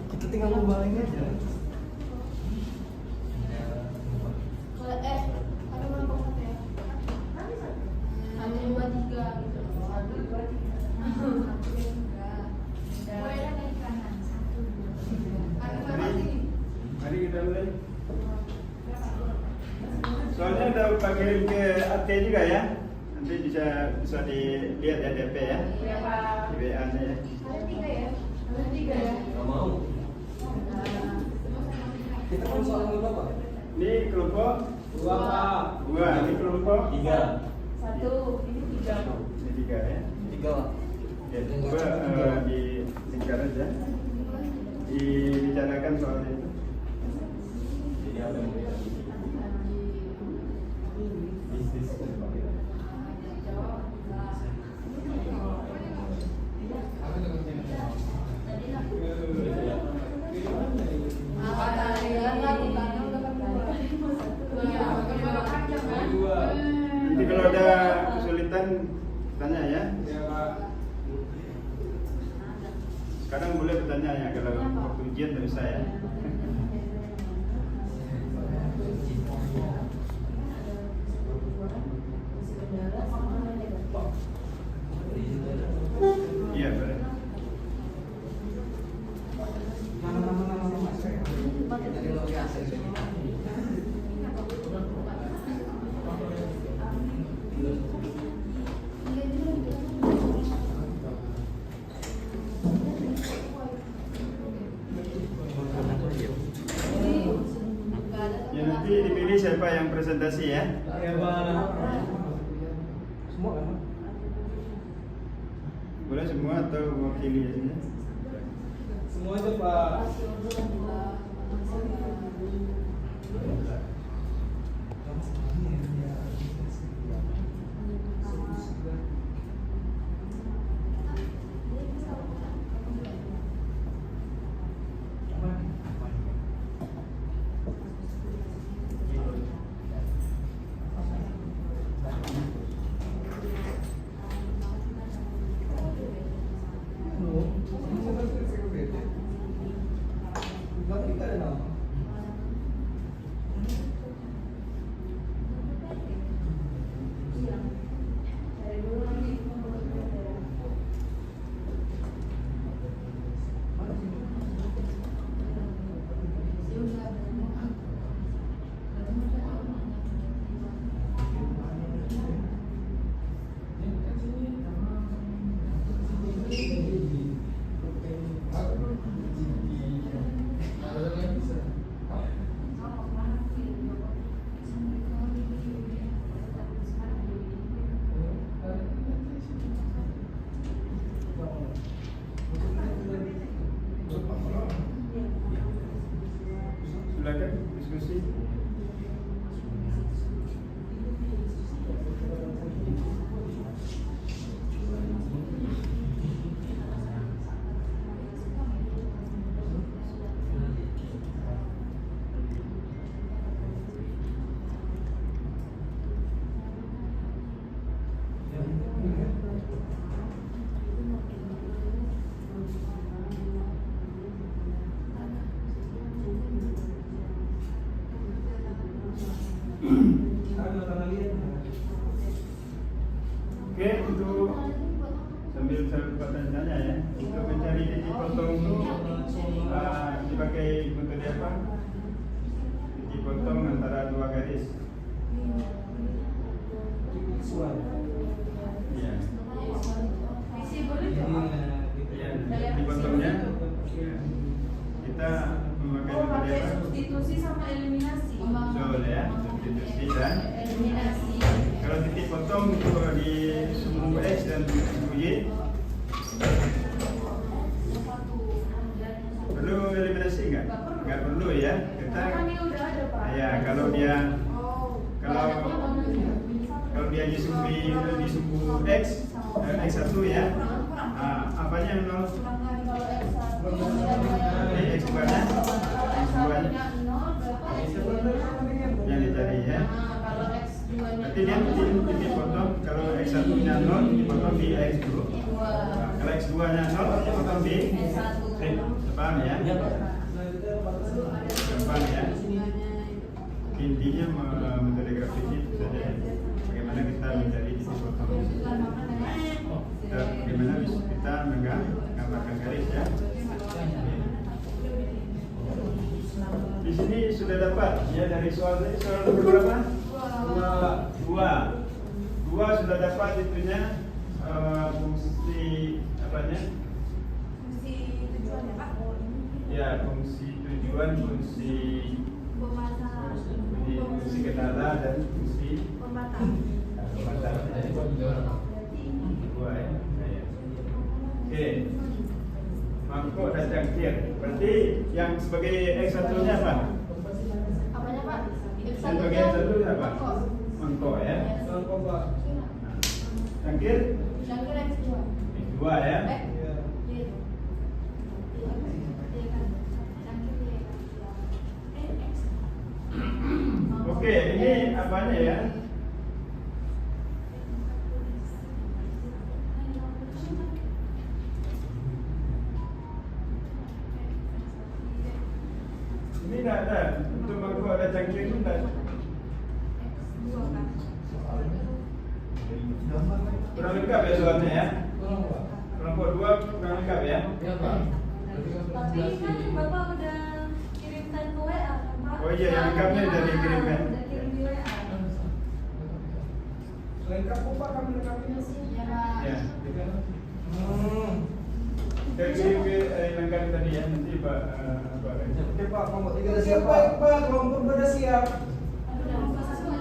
Kita tinggal ngembangin aja. Mari kita mulai. Soalnya udah Pak kirim ke AT juga ya. Nanti bisa dilihat ya DP ya. Iya Pak. Di WA-nya ya. Ada 3 ya? Ada 3 ya? Gak mau. Kita kan soal berapa? Ini kelompok 2 Pak. 2, ini kelompok 3. 1, ini 3. Ini 3 ya. 3 Pak. Ya, coba di lingkar aja. Dibicarakan soalnya itu. Jadi apa yang bisnis Nanti kalau ada kesulitan tanya ya. Sekarang boleh bertanya ya kalau waktu ujian dari saya. Iya boleh. siapa yang presentasi ya? Ya Pak. Semua kan? Pak? Boleh semua atau mewakili aja? Semua aja Pak. Silakan diskusi. Oke, untuk sambil saya tanya ya, untuk mencari titik potong itu dipakai metode apa? Titik potong antara dua garis. Iya. Ya, titik potongnya kita memakai metode pakai apa? substitusi sama eliminasi. Betul ya, substitusi dan Eliminasi. kalau titik potong kalau di sumbu X dan sumbu Y perlu eliminasi enggak? Enggak perlu ya. Kita Karena ini udah ada Pak. ya kalau dia kalau banyaknya kalau dia di sumbu X X1 ya. Apanya yang nol? X2 nya yang dicari ya. Berarti dia dipotong kalau X1 nya 0 dipotong di X2. Kalau X2 nya 0 dipotong di paham ya? Paham ya? Intinya metode grafik itu saja ya. Bagaimana kita mencari titik potong dan bagaimana kita menggambarkan garis ya. Di sini sudah dapat ya dari soal nomor berapa? Dua sudah dapat itunya fungsi apanya? Fungsi tujuan ya Pak. Ya fungsi tujuan, fungsi kendala dan fungsi pembatas. Dua ya. Oke. Mangkok dan cangkir. Berarti yang sebagai X1 nya apa? Apanya Pak? Yang sebagai X1 nya apa? Mangkok ya. Mangkok Pak. Cangkir? Cangkir X2. X2 ya. Oke, ini apanya ya? Ini enggak ada. Untuk mangkok ada cangkir itu enggak. Kurang lengkap ya soalnya ya. Kelompok 2 kurang lengkap ya. Iya Pak. Tapi kan Bapak udah kirimkan ke WA kan Pak? Oh iya, yang lengkapnya udah dikirimkan. Udah kirim di WA. Lengkap kok Pak, kami lengkapnya. Ya Pak. Ya. Saya kirim ke lengkap tadi ya, nanti Pak. Oke Pak, kelompok 3 udah siap Pak. Kelompok 2 udah siap. Udah.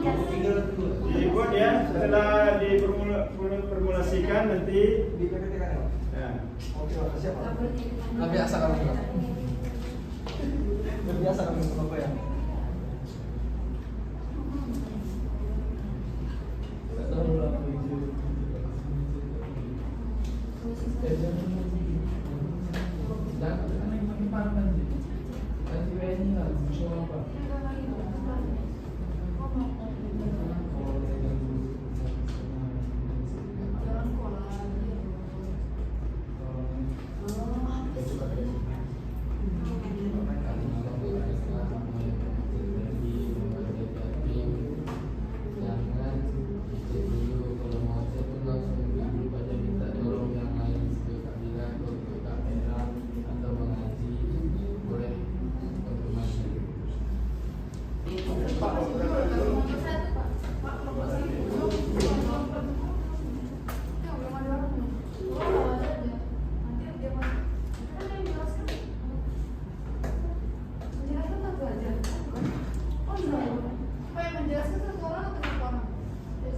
Dibuat ya, setelah diformulasikan nanti Di PPT kan ya? ya. Oke, makasih Pak. Nggak biasa kami. Nggak biasa kami sama Bapak ya. Nggak tahu lah apa itu. Dan kan yang paling parah sih. Kan si WNI lah, musuh apa?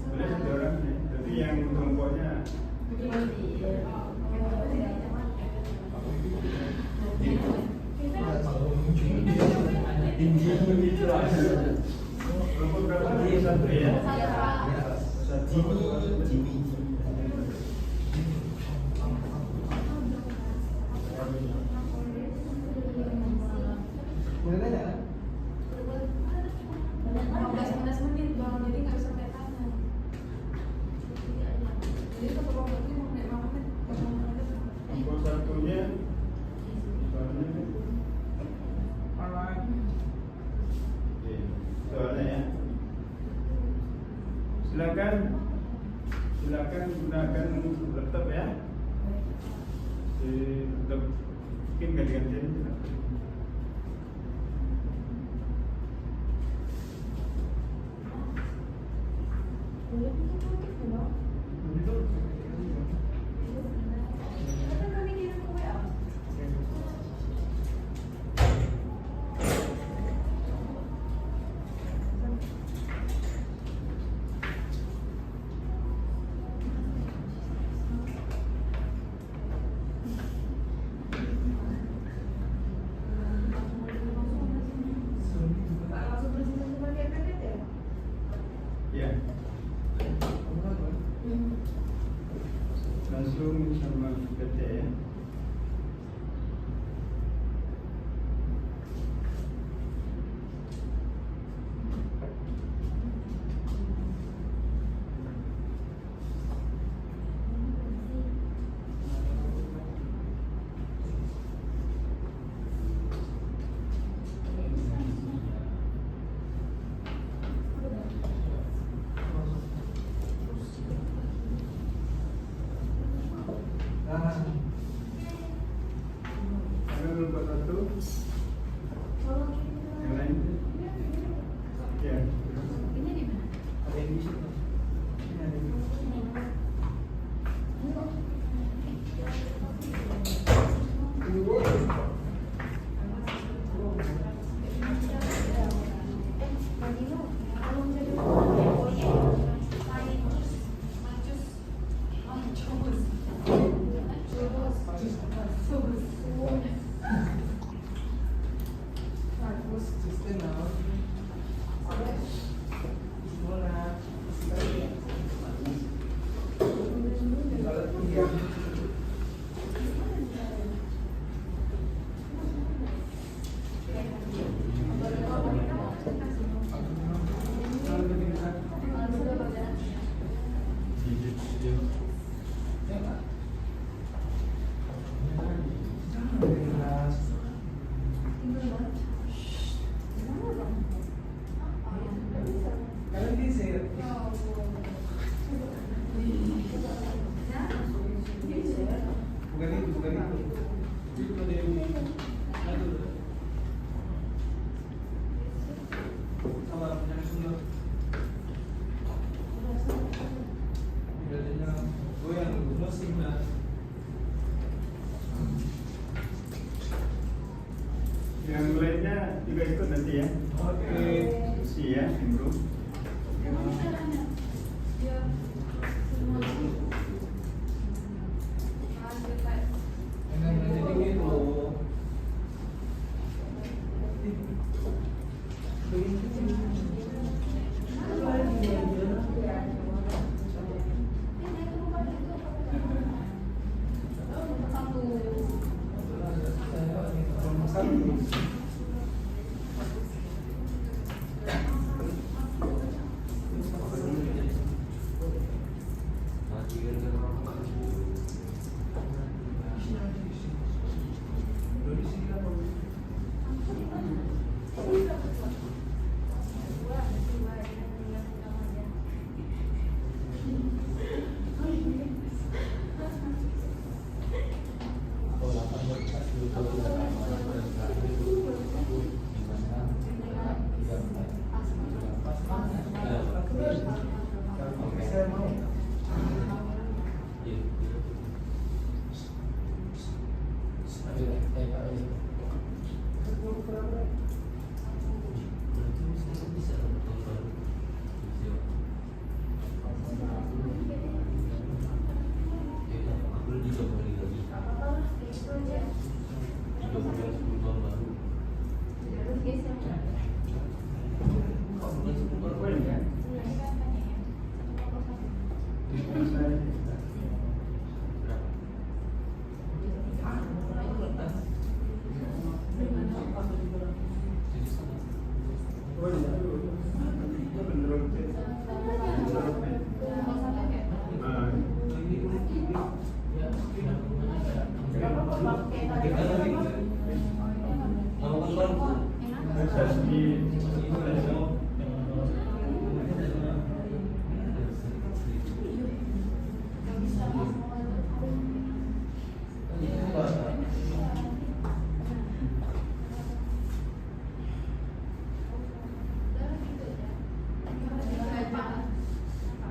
Boleh satu orang ya. Tapi yang kelompoknya kelompok berapa? Satu ya. Boleh nanya kan? Kelompok satunya Oke, soalnya ya. Silakan gunakan laptop ya. Di laptop mungkin ganti-gantian. Ya, langsung sama PT ya. Ada nomor satu, yang lain. Ya. Ada yang di situ. Ini ada di Yang lainnya juga ikut nanti ya. Oke. Diskusi ya, improve. Oke. apa-apa lah, kayak gitu aja. Terus guys, yang Poin kan?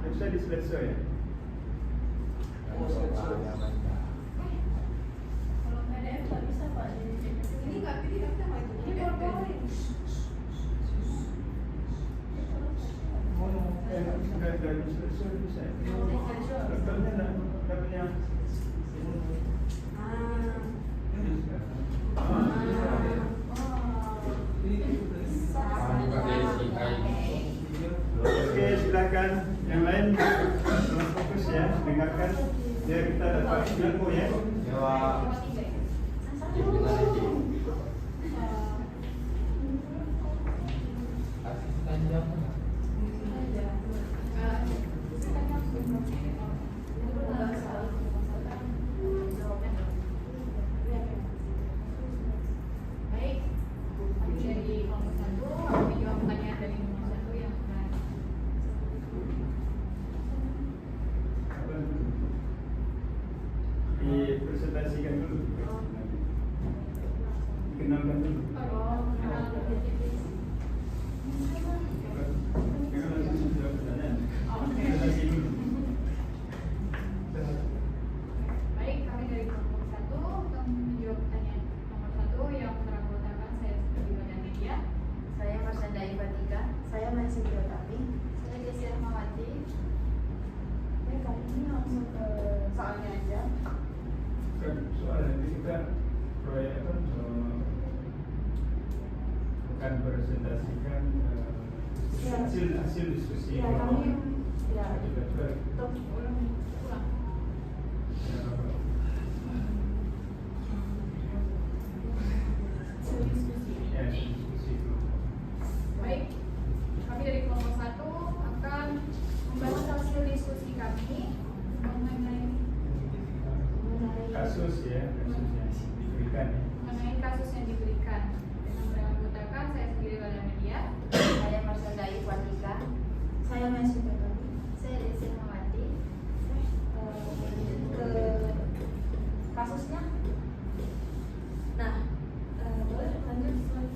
Bisa diselesai ya? kalau PDF nggak bisa Pak. Ini nggak PDF sama itu. Ini PowerPoint. Nggak diselesai bisa. Dokternya nggak punya. Oke, silakan. Yang lain tolong fokus ya, dengarkan biar kita dapat ilmu ya. Baik, kami dari kelompok 1 akan menjawab pertanyaan dari kelompok 1 yang akan Dipresentasikan dulu. Dikenalkan dulu. Jangan langsung jawab pertanyaan. Presentasi dulu. baik, kami dari kelompok 1 akan menjawab pertanyaan nomor 1 yang beranggotakan saya sebagai badan media. Saya Marsanda Ibatika. Saya masih di Otami. Saya Desya Rahmawati. Kali ini langsung ke soalnya aja. Kan soal nanti kita proyek apa? Bukan presentasikan hasil diskusi. Ya, kami ya Juga untuk Ulang. ya diskusi dulu. Baik, kami dari kelompok 1 akan membahas hasil diskusi kami mengenai Kasus ya, kasus yang diberikan ya. kasus yang diberikan. Dengan beranggotakan saya sendiri badan media. saya Marsanda Ibatika. Saya masih di Otami. Saya Desya Rahmawati. Ke kasusnya. Nah, boleh lanjut slide.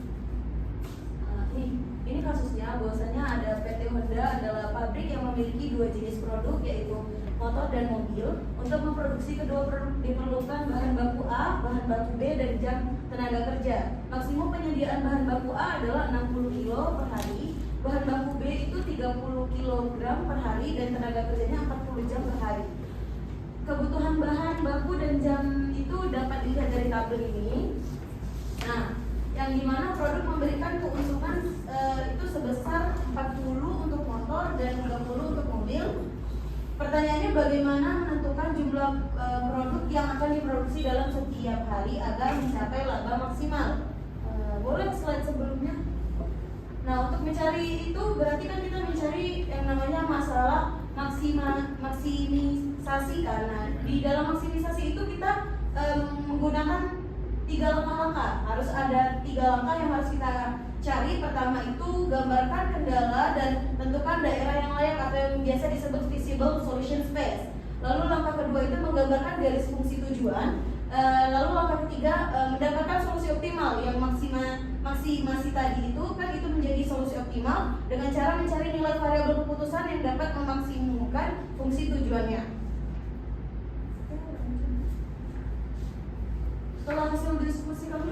Ini kasusnya bahwasanya ada PT Honda adalah pabrik yang memiliki dua jenis produk yaitu motor dan mobil. Untuk memproduksi kedua produk diperlukan bahan baku A, bahan baku B, dan jam tenaga kerja. Maksimum penyediaan bahan baku A adalah 60 kilo per hari, bahan baku B itu 30 kg per hari, dan tenaga kerjanya 40 jam per hari. Kebutuhan bahan baku dan jam itu dapat dilihat dari tabel ini. Nah, yang dimana produk memberikan keuntungan itu sebesar 40 untuk motor dan 30 untuk mobil. Pertanyaannya bagaimana menentukan jumlah produk yang akan diproduksi dalam setiap hari agar mencapai laba maksimal. Boleh slide sebelumnya. Nah, untuk mencari itu berarti kan kita mencari yang namanya masalah maksimisasi kan. Nah, di dalam maksimisasi itu kita menggunakan 3 langkah-langkah. Harus ada 3 langkah yang harus kita cari. Pertama itu gambarkan kendala dan tentukan daerah yang layak atau yang biasa disebut visible solution space. Lalu langkah kedua itu menggambarkan garis fungsi tujuan. Lalu langkah ketiga mendapatkan solusi optimal yang maksimasi tadi itu kan itu menjadi solusi optimal dengan cara mencari nilai variabel keputusan yang dapat memaksimumkan fungsi tujuannya. Setelah hasil diskusi kami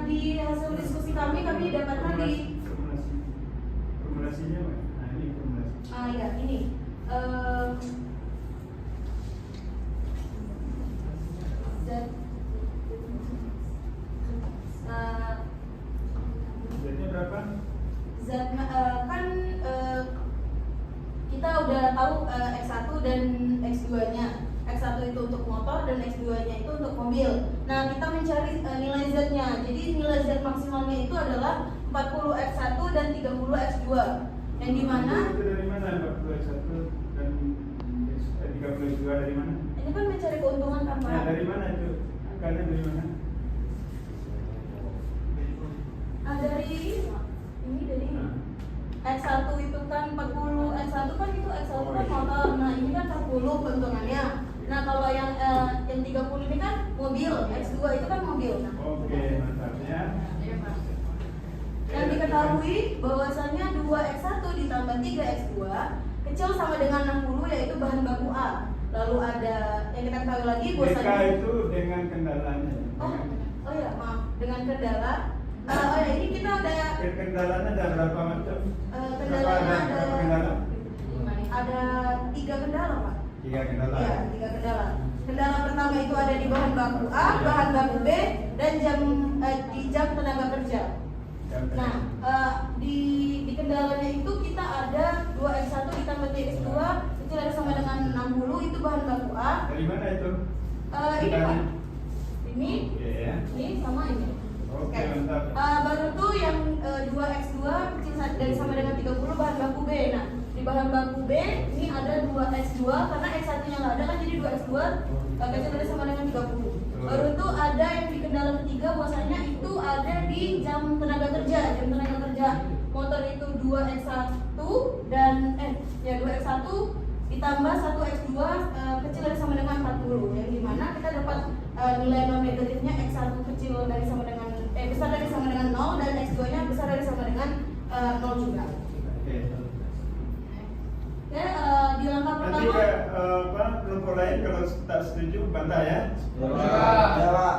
di hasil diskusi kami dapatkan di formulasinya, nah ini formulasi. ya ini itu untuk motor dan X2-nya itu untuk mobil. Nah, kita mencari nilai Z-nya. Jadi nilai Z maksimalnya itu adalah 40 X1 dan 30 X2. Yang dimana itu dari mana 40 X1 dan 30 X2 dari mana? ini kan mencari keuntungan kan, Pak? Nah, dari mana itu? Angkanya dari mana? Dari ini dari X1 itu kan 40, X1 kan itu X1 kan motor. Nah, ini kan 40 keuntungannya. Nah, kalau yang 30 ini kan mobil, X2 itu kan mobil. Nah, Oke, mantap ya. Iya, Pak. yang diketahui bahwasannya 2X1 ditambah 3X2 kecil sama dengan 60 yaitu bahan baku A. Lalu ada yang kita ketahui lagi BK bahwasannya itu dengan kendalanya. oh ya maaf dengan kendala. Oh ya ini kita ada Kendalanya ada berapa macam? kendalanya Berapa kendala? ada 3 kendala, Pak. 3 kendala. Iya, 3 kendala. Kendala pertama itu ada di bahan baku A, bahan baku B, dan di jam tenaga kerja. Nah, di kendalanya itu kita ada 2X1 ditambah 3X2 kecil ada sama dengan 60 itu bahan baku A. Dari mana itu? Ini Pak. Ini, Oke ya. ini sama ini. Oke, mantap. Baru tuh yang 2X2 kecil dari sama dengan 30 bahan baku B. Nah, di bahan baku B ini ada 2X2 karena X1-nya nggak ada kan jadi 2X2 kecil dari sama dengan 30. Baru tuh ada yang di kendala ketiga bahwasanya itu ada di jam tenaga kerja. Jam tenaga kerja motor itu 2X1 dan 2X1 ditambah 1X2 kecil dari sama dengan 40. Yang dimana kita dapat nilai non negatifnya X1 kecil dari sama dengan besar dari sama dengan 0 dan X2-nya besar dari sama dengan 0 juga. Oke. Ya, di langkah Nanti pertama kelompok lain kalau tak setuju bantah ya. Ya, Pak.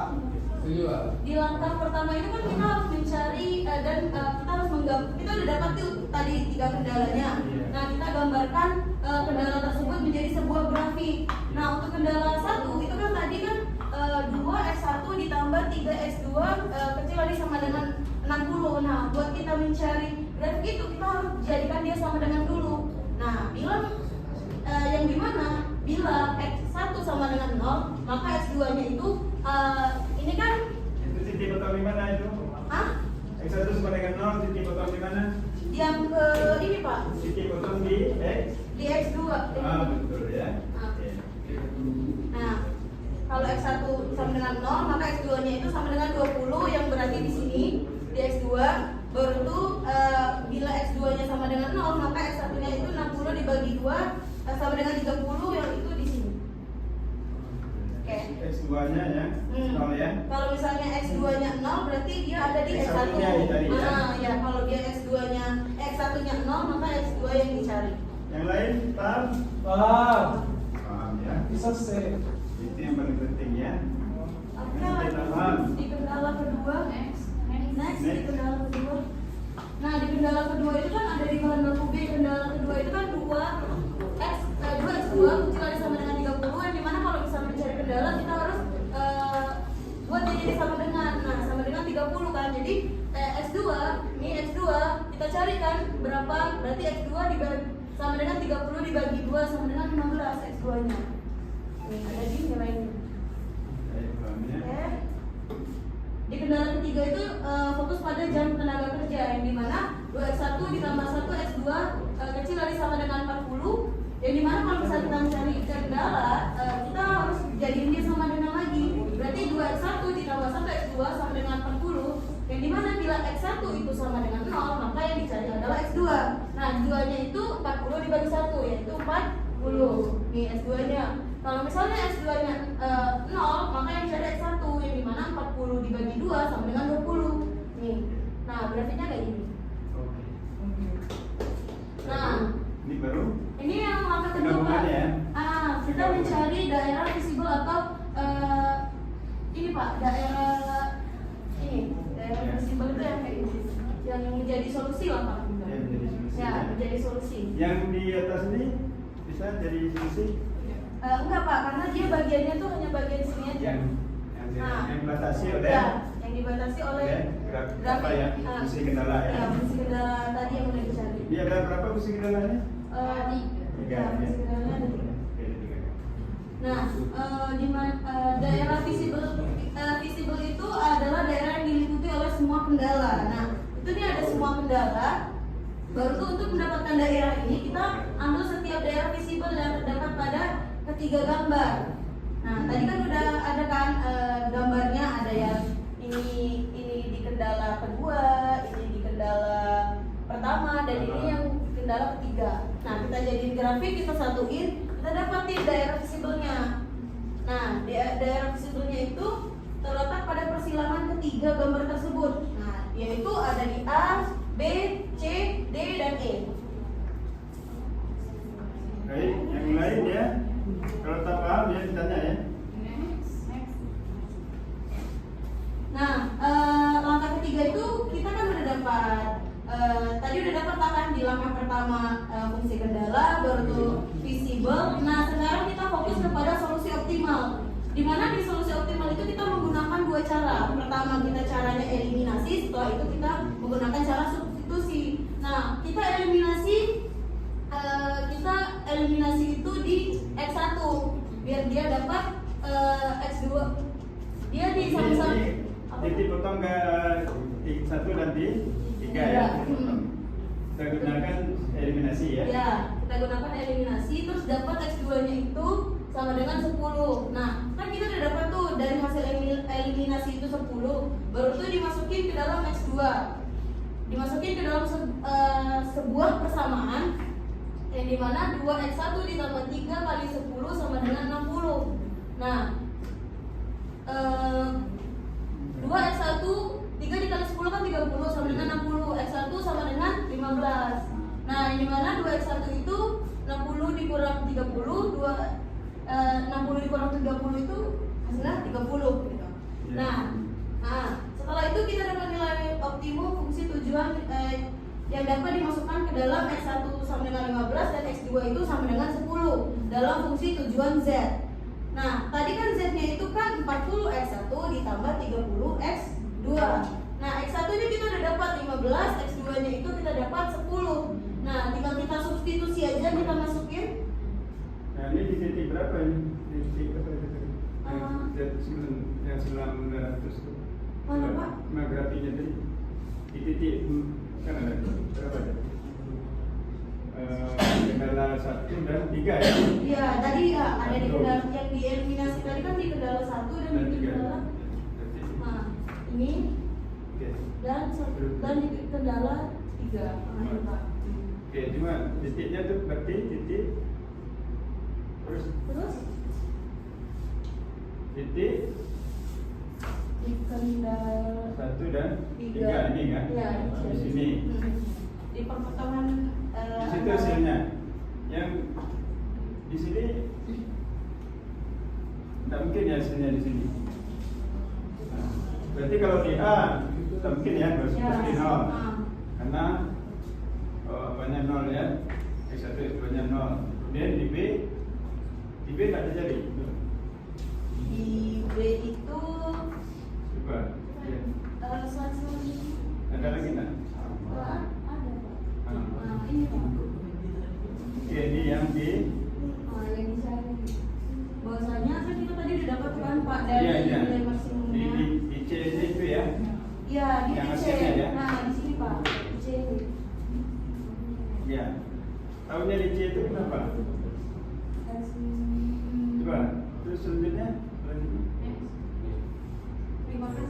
Setuju, Pak. di langkah pertama itu kan kita harus mencari dan kita harus kita udah dapat tuh tadi 3 kendalanya. Nah, kita gambarkan kendala tersebut menjadi sebuah grafik. Nah, untuk kendala 1 itu kan tadi kan 2X1 ditambah 3X2 kecil dari sama dengan 60. Nah, buat kita mencari grafik itu kita harus jadikan dia sama dengan dulu. Nah, bila yang dimana bila X1 sama dengan 0 maka X2-nya itu ini kan Itu titik potong di mana itu? X1 sama dengan 0, titik potong di mana? yang ke ini Pak Titik potong di X. di X2. Betul ya. Oke. Nah, kalau X1 sama dengan 0 maka X2-nya itu sama dengan 20 yang berarti di sini di X2. Baru tuh bila X2-nya sama dengan 0 maka X1-nya itu 60 dibagi 2 sama dengan 30 yang itu di sini. Oke. X2-nya ya, 0 ya. Kalau misalnya X2-nya 0 berarti dia ada di X1. X1-nya dicari, ya. Ya, kalau dia X2-nya X1-nya 0 maka X2 yang dicari. Yang lain paham? Paham. Paham ya. Bisa sih. Itu yang paling penting ya. Oke, lanjut di kendala kedua. Next di kendala kedua. Nah, di kendala kedua itu kan ada di bahan baku B. Kendala kedua itu kan 2X2 kecil dari sama dengan 30 yang dimana kalau bisa mencari kendala kita harus buat jadi sama dengan sama dengan 30 kan. Jadi X2 ini X2 kita carikan berapa berarti X2 sama dengan 30 dibagi 2 sama dengan 15 X2-nya. Nih ada di nilainya. Baik, paham ya. Oke. Di kendala ketiga itu fokus pada jam tenaga kerja yang dimana 2X1 ditambah 1X2 kecil dari sama dengan 40 yang dimana kalau misalnya kita mencari kendala kita harus jadiin dia sama dengan lagi berarti 2X1 ditambah 1X2 sama dengan 40 yang dimana bila X1 itu sama dengan 0 maka yang dicari adalah X2. Nah X2-nya itu 40 dibagi 1 yaitu 40 nih X2-nya. Kalau misalnya X2-nya 0 maka yang dicari X1 yang dimana 40 dibagi 2 sama dengan 20 nih. Nah grafiknya kayak gini. Oke. Nah Ini baru ini yang langkah kedua. gabungan ya. Kita mencari daerah visible atau ini Pak, daerah visible itu yang kayak ini, yang menjadi solusi lah Pak. Ya, menjadi solusi. Ya, menjadi solusi. Yang di atas ini bisa jadi solusi. Enggak Pak, karena dia bagiannya tuh hanya bagian sini aja. Yang dibatasi oleh Ya, yang dibatasi oleh grafik apa ya? Fungsi kendala ya. Ya, fungsi kendala tadi yang udah dicari. Ini ada berapa fungsi kendalanya? Tiga. Tiga, Ya, fungsi ya. kendalanya ada 3. Oke, 3. Nah, daerah visible itu adalah daerah yang diliputi oleh semua kendala. Nah, itu nih ada semua kendala. Baru tuh untuk mendapatkan daerah ini kita ambil setiap daerah visible dan terdapat pada ketiga gambar. Nah, tadi kan udah ada kan gambarnya, ada yang ini di kendala kedua, ini di kendala pertama, dan ini yang kendala ketiga. Nah, kita jadiin grafik, kita satuin, kita dapatin daerah visible-nya. Nah, daerah visible-nya itu terletak pada persilangan ketiga gambar tersebut. Nah, yaitu ada di A, B, C, D, dan E. Baik, yang lain ya. Kalau tak paham ya ditanya ya. Next. Nah, langkah ketiga itu kita kan udah dapat tadi udah dapat kan di langkah pertama fungsi kendala, baru tuh visible. Nah, sekarang kita fokus kepada solusi optimal. Di mana di solusi optimal itu kita menggunakan dua cara. Pertama kita caranya eliminasi, setelah itu kita menggunakan cara substitusi. Nah, kita eliminasi itu di X1 biar dia dapat X2. Dia di sama-sama titik potong ke 1 dan di 3 ya. Kita gunakan eliminasi ya. Ya, kita gunakan eliminasi terus dapat X2-nya itu sama dengan 10. Nah, kan kita udah dapat tuh dari hasil eliminasi itu 10, baru tuh dimasukin ke dalam X2. Dimasukin ke dalam sebuah persamaan yang dimana 2X1 ditambah 3 kali 10 sama dengan 60. Nah, 2X1 3 dikali 10 kan 30 sama dengan 60. X1 sama dengan 15. Nah, yang dimana 2X1 itu 60 dikurang 30, 60 dikurang 30 itu hasilnya 30 gitu. Nah, setelah itu kita dapat nilai optimum fungsi tujuan yang dapat dimasukkan ke dalam X1 sama dengan 15 dan X2 itu sama dengan 10 dalam fungsi tujuan Z. Nah, tadi kan Z-nya itu kan 40 X1 ditambah 30 X2. Nah, X1 ini kita udah dapat 15, X2-nya itu kita dapat 10. Nah, tinggal kita substitusi aja, kita masukin. Nah, ini di titik berapa ini? Di titik berapa itu? Yang 900 itu. Mana, Pak? Nah, grafiknya tadi. Di titik kan ada berapa ada? Kendala 1 dan 3 ya? Iya, tadi ada di kendala yang dieliminasi tadi kan di kendala 1 dan di kendala. Nah, ini Oke. dan di kendala 3. Oke, cuma titiknya tuh berarti titik terus titik di kendala 1 dan 3 ini kan? Ya, di sini. Di perpotongan Di situ hasilnya. Yang di sini tidak mungkin ya hasilnya di sini. Nah, berarti kalau di A tidak mungkin ya, pasti 0. Karena apanya 0 ya. X1 X2-nya 0. Kemudian di B tidak terjadi. di B itu Coba. Ya. Ada lagi nggak? ada Pak. Ah. Ini Pak. Oke, ini yang di Yang dicari. Bahwasanya kan kita tadi udah dapat kan Pak dari Iya. nilai di maksimumnya. C itu ya. Iya, di Yang C. hasilnya ya? Nah, di sini Pak. Di C. Ya. Tahunya di C itu kenapa? Coba. Terus selanjutnya. Terima kasih.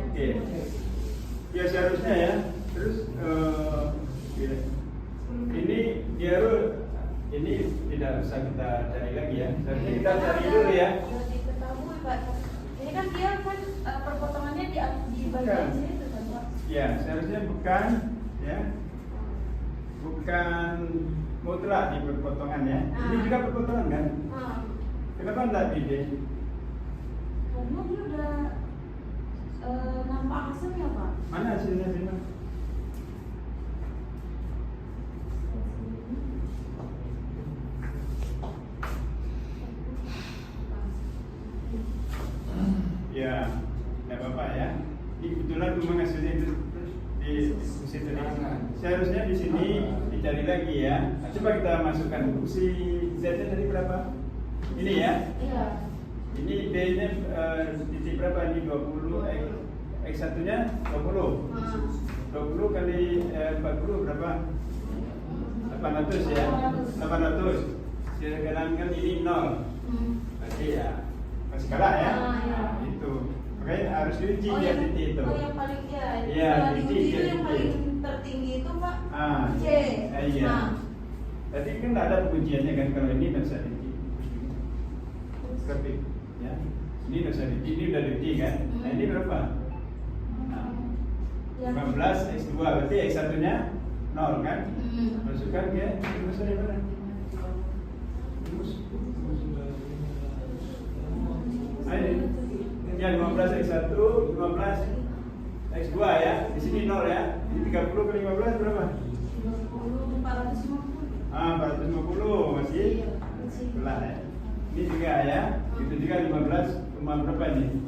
Oke. Ya seharusnya ya. Terus ya. Ini dia ini tidak usah kita cari lagi ya. Seharusnya kita cari dulu ya. Diketahui Pak. Ini kan dia kan perpotongannya di bagian sini tuh kan Pak. Ya, seharusnya bukan ya. Bukan mutlak di perpotongan ya. Ini juga perpotongan kan? Kenapa enggak di D? Karena dia udah nampak hasilnya Pak. Mana hasilnya sini? Ya, tidak apa-apa ya. Ini kebetulan memang hasilnya itu di situ. Seharusnya di sini dicari lagi ya. Nah, coba kita masukkan fungsi Z-nya tadi berapa? Ini ya. Iya. Ini B-nya titik berapa ini? 20 X satunya 20. 20 kali 40 berapa? 800 ya. 800. Sekarang kan ini 0. Berarti ya masih kalah ya. Iya. Itu. Oke, harus diuji dia titik itu. Oh, yang paling ya. Iya, Yang titik, diuji itu yang titik. paling tertinggi itu Pak. C. Iya. Nah. Tadi kan nggak ada pengujiannya kan kalau ini bisa diuji. Tapi ya. Ini bisa diuji, ini udah diuji kan. Nah, ini berapa? Nah, 15 X2 berarti X satunya 0 kan? Masukkan ke rumusnya di mana? Rumus. Ayo. Ya 15 X1, 15 X2 ya. Di sini 0 ya. Ini 30 kali 15 berapa? 450. 450 masih belah ya. Ini juga ya. Itu juga 15 rumah berapa ini?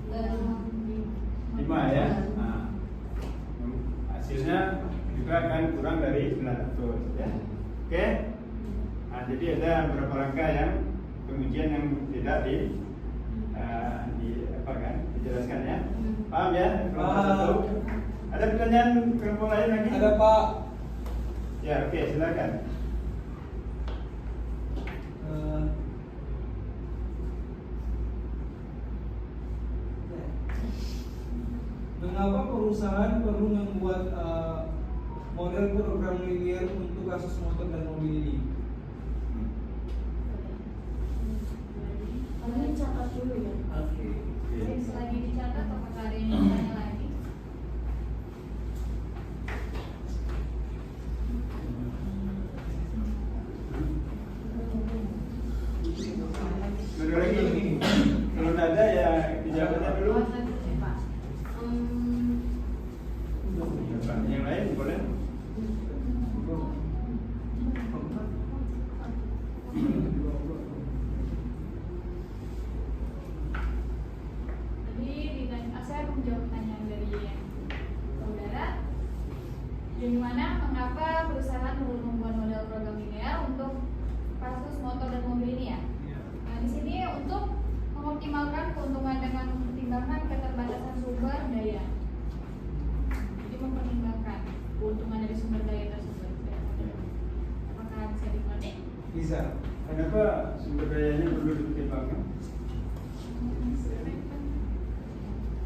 5 ya. Nah, hasilnya juga akan kurang dari 900 ya. Oke. Nah, jadi ada beberapa langkah yang pengujian yang tidak di apa kan dijelaskan ya. Paham ya? Kelompok satu. Ada pertanyaan kelompok lain lagi? Ada Pak. Ya, oke, silakan. Mengapa perusahaan perlu membuat model program linear untuk kasus motor dan mobil ini? Kalian catat dulu ya. Oke. Selagi dicatat apakah ada yang tanya lagi? Ada lagi? Kalau tidak ada ya dijawabnya dulu. Yang lain boleh? Saya menjawab pertanyaan dari saudara. Yang mana mengapa perusahaan perlu membuat model program linear untuk kasus motor dan mobil ini ya? Nah, di sini untuk mengoptimalkan keuntungan dengan mempertimbangkan keterbatasan sumber daya. Jadi mempertimbangkan keuntungan dari sumber daya tersebut. Apakah bisa dimengerti? Bisa. Kenapa sumber dayanya perlu dipertimbangkan?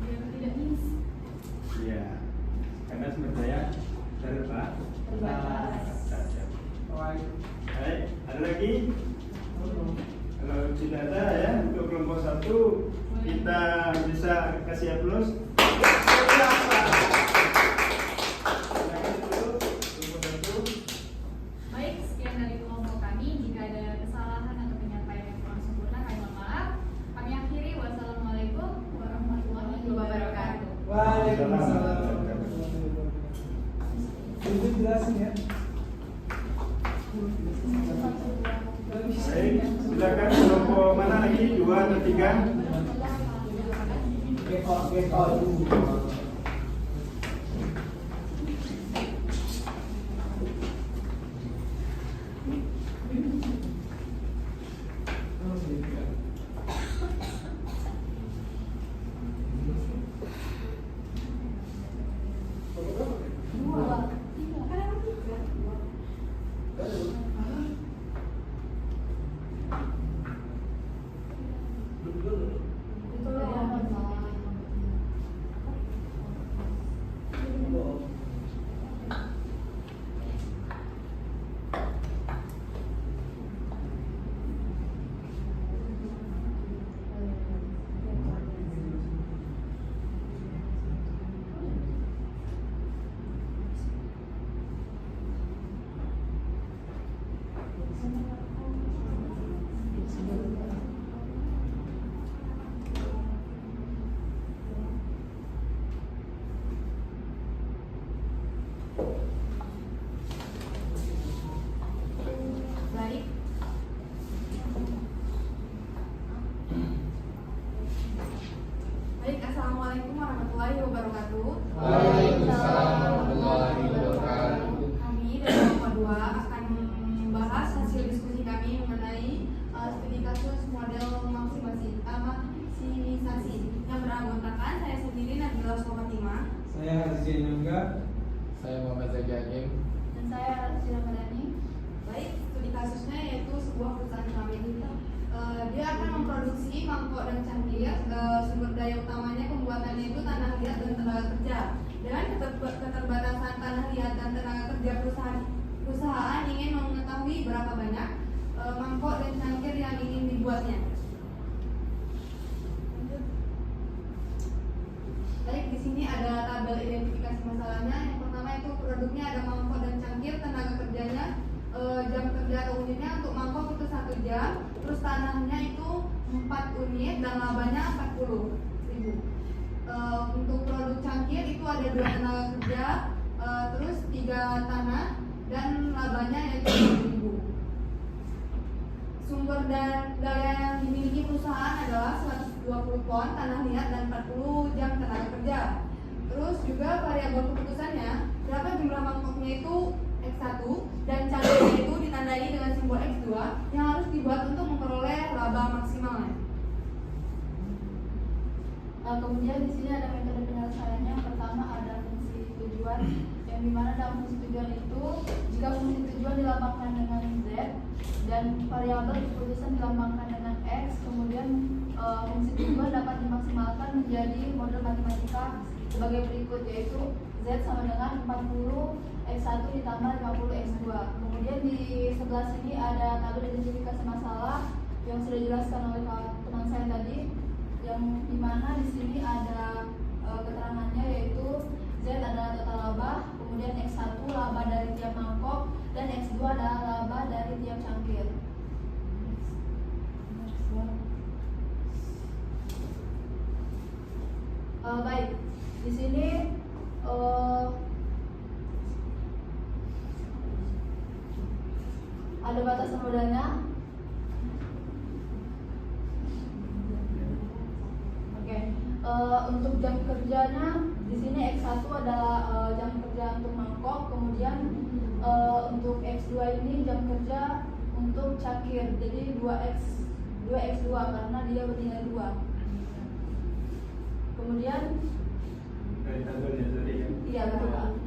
Biar tidak miss. Iya, karena sumber daya terbatas. Baik, ada lagi? Kalau tidak ada ya, untuk kelompok satu kita bisa kasih aplaus. Baik, sekian dari kelompok kami. Jika ada kesalahan atau penyampaian yang kurang sempurna, kami mohon maaf. Kami akhiri. Wassalamualaikum warahmatullahi wabarakatuh. Waalaikumsalam. Ibu jelasin ya. Baik, silakan kelompok mana lagi? 2 atau 3? Baik. Baik, assalamualaikum warahmatullahi wabarakatuh. Waalaikumsalam warahmatullahi wabarakatuh. Kami dari kelompok 2 akan membahas hasil diskusi kami mengenai Haji Hakim. Dan saya Rasya Ramadhani. Baik, studi kasusnya yaitu sebuah perusahaan kami. Dia akan memproduksi mangkok dan cangkir. Sumber daya utamanya pembuatannya itu tanah liat dan tenaga kerja. Dengan keterbatasan tanah liat dan tenaga kerja, perusahaan ingin mengetahui berapa banyak mangkok dan cangkir yang ingin dibuatnya. Lanjut. Baik, di sini ada tabel identifikasi masalahnya. Yang pertama itu produknya ada mangkok dan cangkir, tenaga kerjanya jam kerja atau unitnya untuk mangkok itu 1 jam, terus tanahnya itu 4 unit dan labanya 40.000. Untuk produk cangkir itu ada 2 tenaga kerja, terus 3 tanah dan labanya yaitu 1.000. Sumber daya yang dimiliki perusahaan adalah 120 ton tanah liat dan 40 jam tenaga kerja. Terus juga variabel keputusannya berapa jumlah mangkoknya itu X1 dan cangkirnya itu ditandai dengan simbol X2 yang harus dibuat untuk memperoleh laba maksimalnya. Kemudian di sini ada metode penyelesaiannya. Yang pertama ada fungsi tujuan, yang dimana dalam fungsi tujuan itu jika fungsi tujuan dilambangkan dengan Z dan variabel keputusan dilambangkan dengan X, kemudian fungsi tujuan dapat dimaksimalkan menjadi model matematika sebagai berikut, yaitu Z sama dengan 40 X1 ditambah 50 X2. Kemudian di sebelah sini ada tabel identifikasi masalah yang sudah dijelaskan oleh teman saya tadi, yang dimana di sini ada keterangannya, yaitu Z adalah total laba, kemudian X1 laba dari tiap mangkok, dan X2 adalah laba dari tiap cangkir. Baik, di sini ada batasan modalnya. Oke, untuk jam kerjanya di sini X1 adalah jam kerja untuk mangkok, kemudian untuk X2 ini jam kerja untuk cangkir, jadi 2X2 karena dia bernilai 2. Kemudian Dari tabelnya tadi kan? iya betul Pak,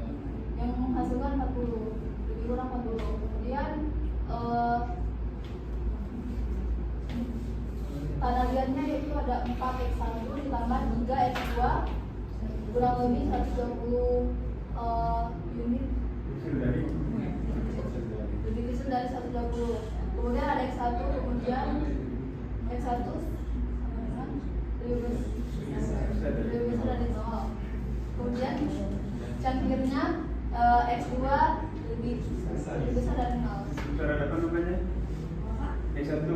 yang menghasilkan 40, lebih kurang 40. Kemudian tanah liatnya itu ada 4X1 ditambah 3X2 kurang lebih 120 unit, lebih kecil dari 120. Kemudian ada X1, kemudian X1 lebih besar dari 0. Kemudian cangkirnya X2 lebih besar dari 0. Saudara apa namanya? X1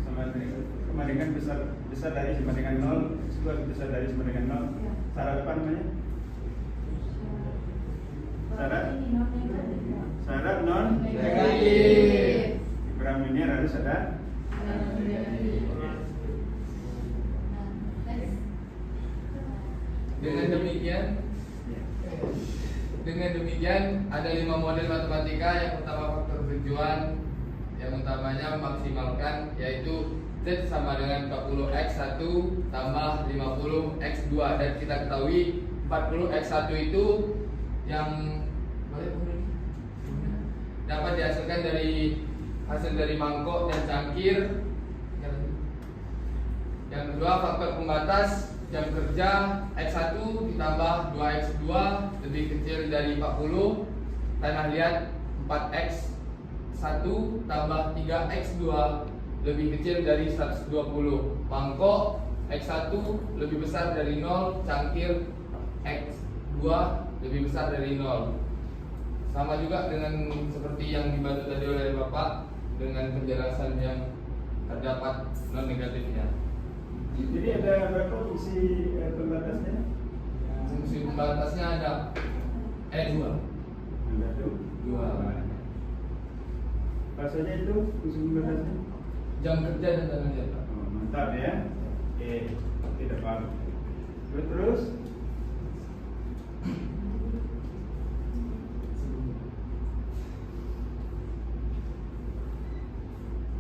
sama dengan besar dari sama dengan 0, X2 besar dari sama dengan 0. Syarat apa namanya? Syarat non negatif. Dikurang linear harus ada. Dengan demikian ada 5 model matematika. Yang pertama faktor tujuan, yang utamanya memaksimalkan, yaitu Z sama dengan 40X1 tambah 50X2, dan kita ketahui 40X1 itu yang dapat dihasilkan dari hasil dari mangkok dan cangkir. Yang kedua faktor pembatas, jam kerja X1 ditambah 2X2 lebih kecil dari 40, tanah liat 4X1 tambah 3X2 lebih kecil dari 120, mangkok X1 lebih besar dari 0, cangkir X2 lebih besar dari 0. Sama juga dengan seperti yang dibantu tadi oleh Bapak dengan penjelasan yang terdapat non negatifnya. Jadi ada berapa fungsi pembatasnya? Fungsi pembatasnya ada 2. Ada tuh. 2. Bahasanya itu fungsi pembatasnya? Jam kerja dan tanah liat. Oh, mantap ya. Tidak paham. Terus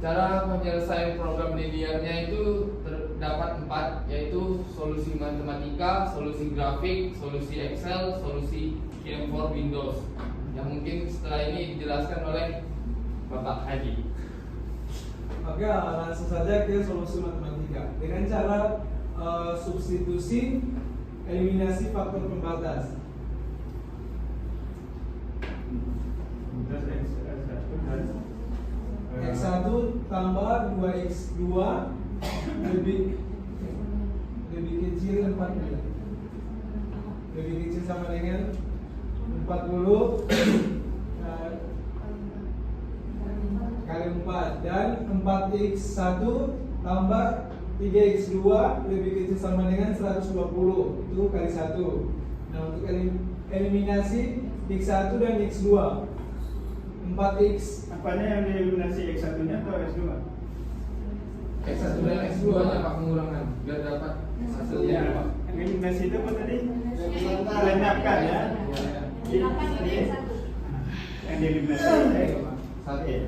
Cara penyelesaian program linearnya itu terdapat 4, yaitu solusi matematika, solusi grafik, solusi Excel, solusi QM4 Windows. Yang mungkin setelah ini dijelaskan oleh Bapak Haji. Oke, langsung saja ke solusi matematika dengan cara substitusi eliminasi faktor pembatas. X1 tambah 2x2 lebih kecil 40. Lebih kecil sama dengan 40 kali 4, dan 4x1 tambah 3x2 lebih kecil sama dengan 120, itu kali 1. Nah, untuk eliminasi x1 dan x2, 4x Apanya yang dieliminasi X1 nya atau X2? X1 dan X2 nya Pak pengurangan biar dapat hasilnya Ya, Pak. yang eliminasi itu apa tadi? Dilenyapkan ya. Hilangkan yang X1. Yang dieliminasi Satu.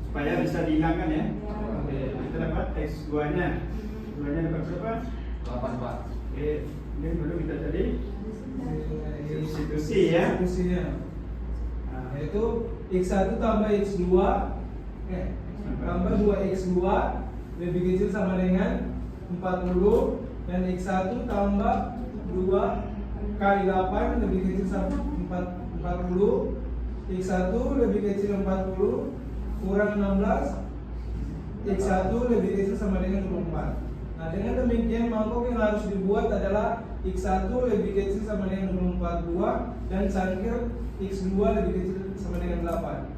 supaya bisa dihilangkan ya. Oke, kita dapat X2 nya. X2 nya dapat berapa? 8 Pak. Oke, ini dulu kita tadi substitusi ya. substitusinya, yaitu x1 tambah x2 tambah 2x2 lebih kecil sama dengan 40, dan x1 tambah 2 kali 8 lebih kecil sama 40, x1 lebih kecil 40 kurang 16, x1 lebih kecil sama dengan 24. Nah, dengan demikian mangkok yang harus dibuat adalah x1 lebih kecil sama dengan 24 dan cangkir x2 lebih kecil sama dengan 8.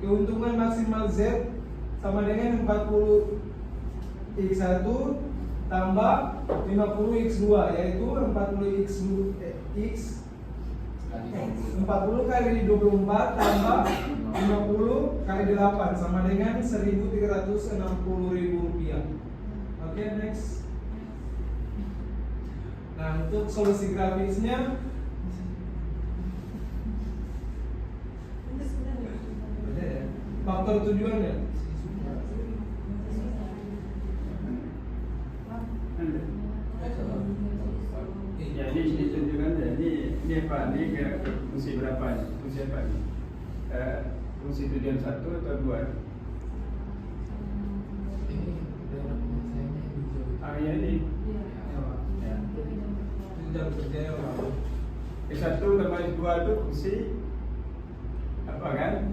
Keuntungan maksimal Z sama dengan 40 x1 tambah 50 x2, yaitu 40 40 kali 24 tambah 50 kali 8 sama dengan 1.360.000 rupiah. Oke, next. Nah, untuk solusi grafisnya faktor tujuannya Jadi ditunjukkan ini apa? Ini fungsi berapa? Fungsi apa ini? Fungsi tujuan 1 atau 2? Ya ini. Ya. itu jam kerjanya berapa? X1 tambah X2 itu fungsi apa kan?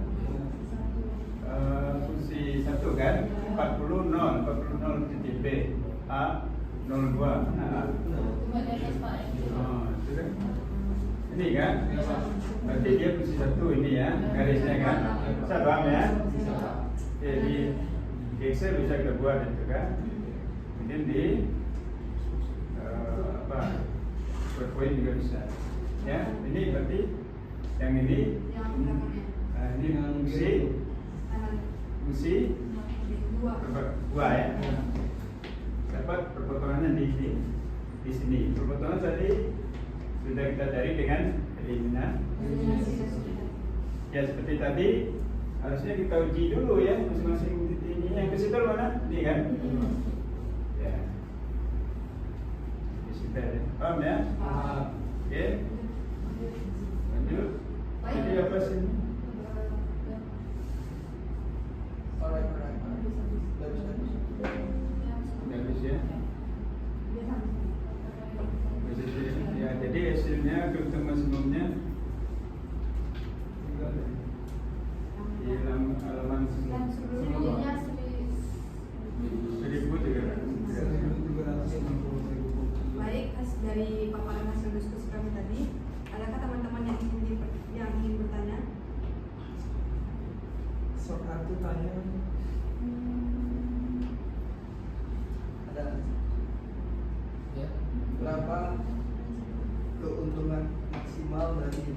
Fungsi 1 kan? 40 titik B A 02. Nah, Cuma di atas Pak ya. itu kan? Ini kan? Berarti dia fungsi 1 ini ya, garisnya kan? Bisa paham ya? Jadi di Excel bisa kita buat itu kan? Kemudian di PowerPoint juga bisa. Ya, ini berarti yang ini Yang belakangnya. ini fungsi dua ya. Dapat perpotongannya di sini. Perpotongan tadi sudah kita cari dengan eliminasi. Ya seperti tadi harusnya kita uji dulu ya masing-masing titik ini. Yang visitor mana? Ini kan? Ya. Visitor ya. Paham ya? Oke. Lanjut. Jadi apa sih? Habis ya. Ya, jadi hasilnya keuntungan maksimumnya di halaman Yang sebelumnya 1.300. baik, dari paparan hasil diskusi kami tadi, adakah teman-teman yang ingin bertanya? Satu tanya. Ada Ya. berapa keuntungan maksimal dari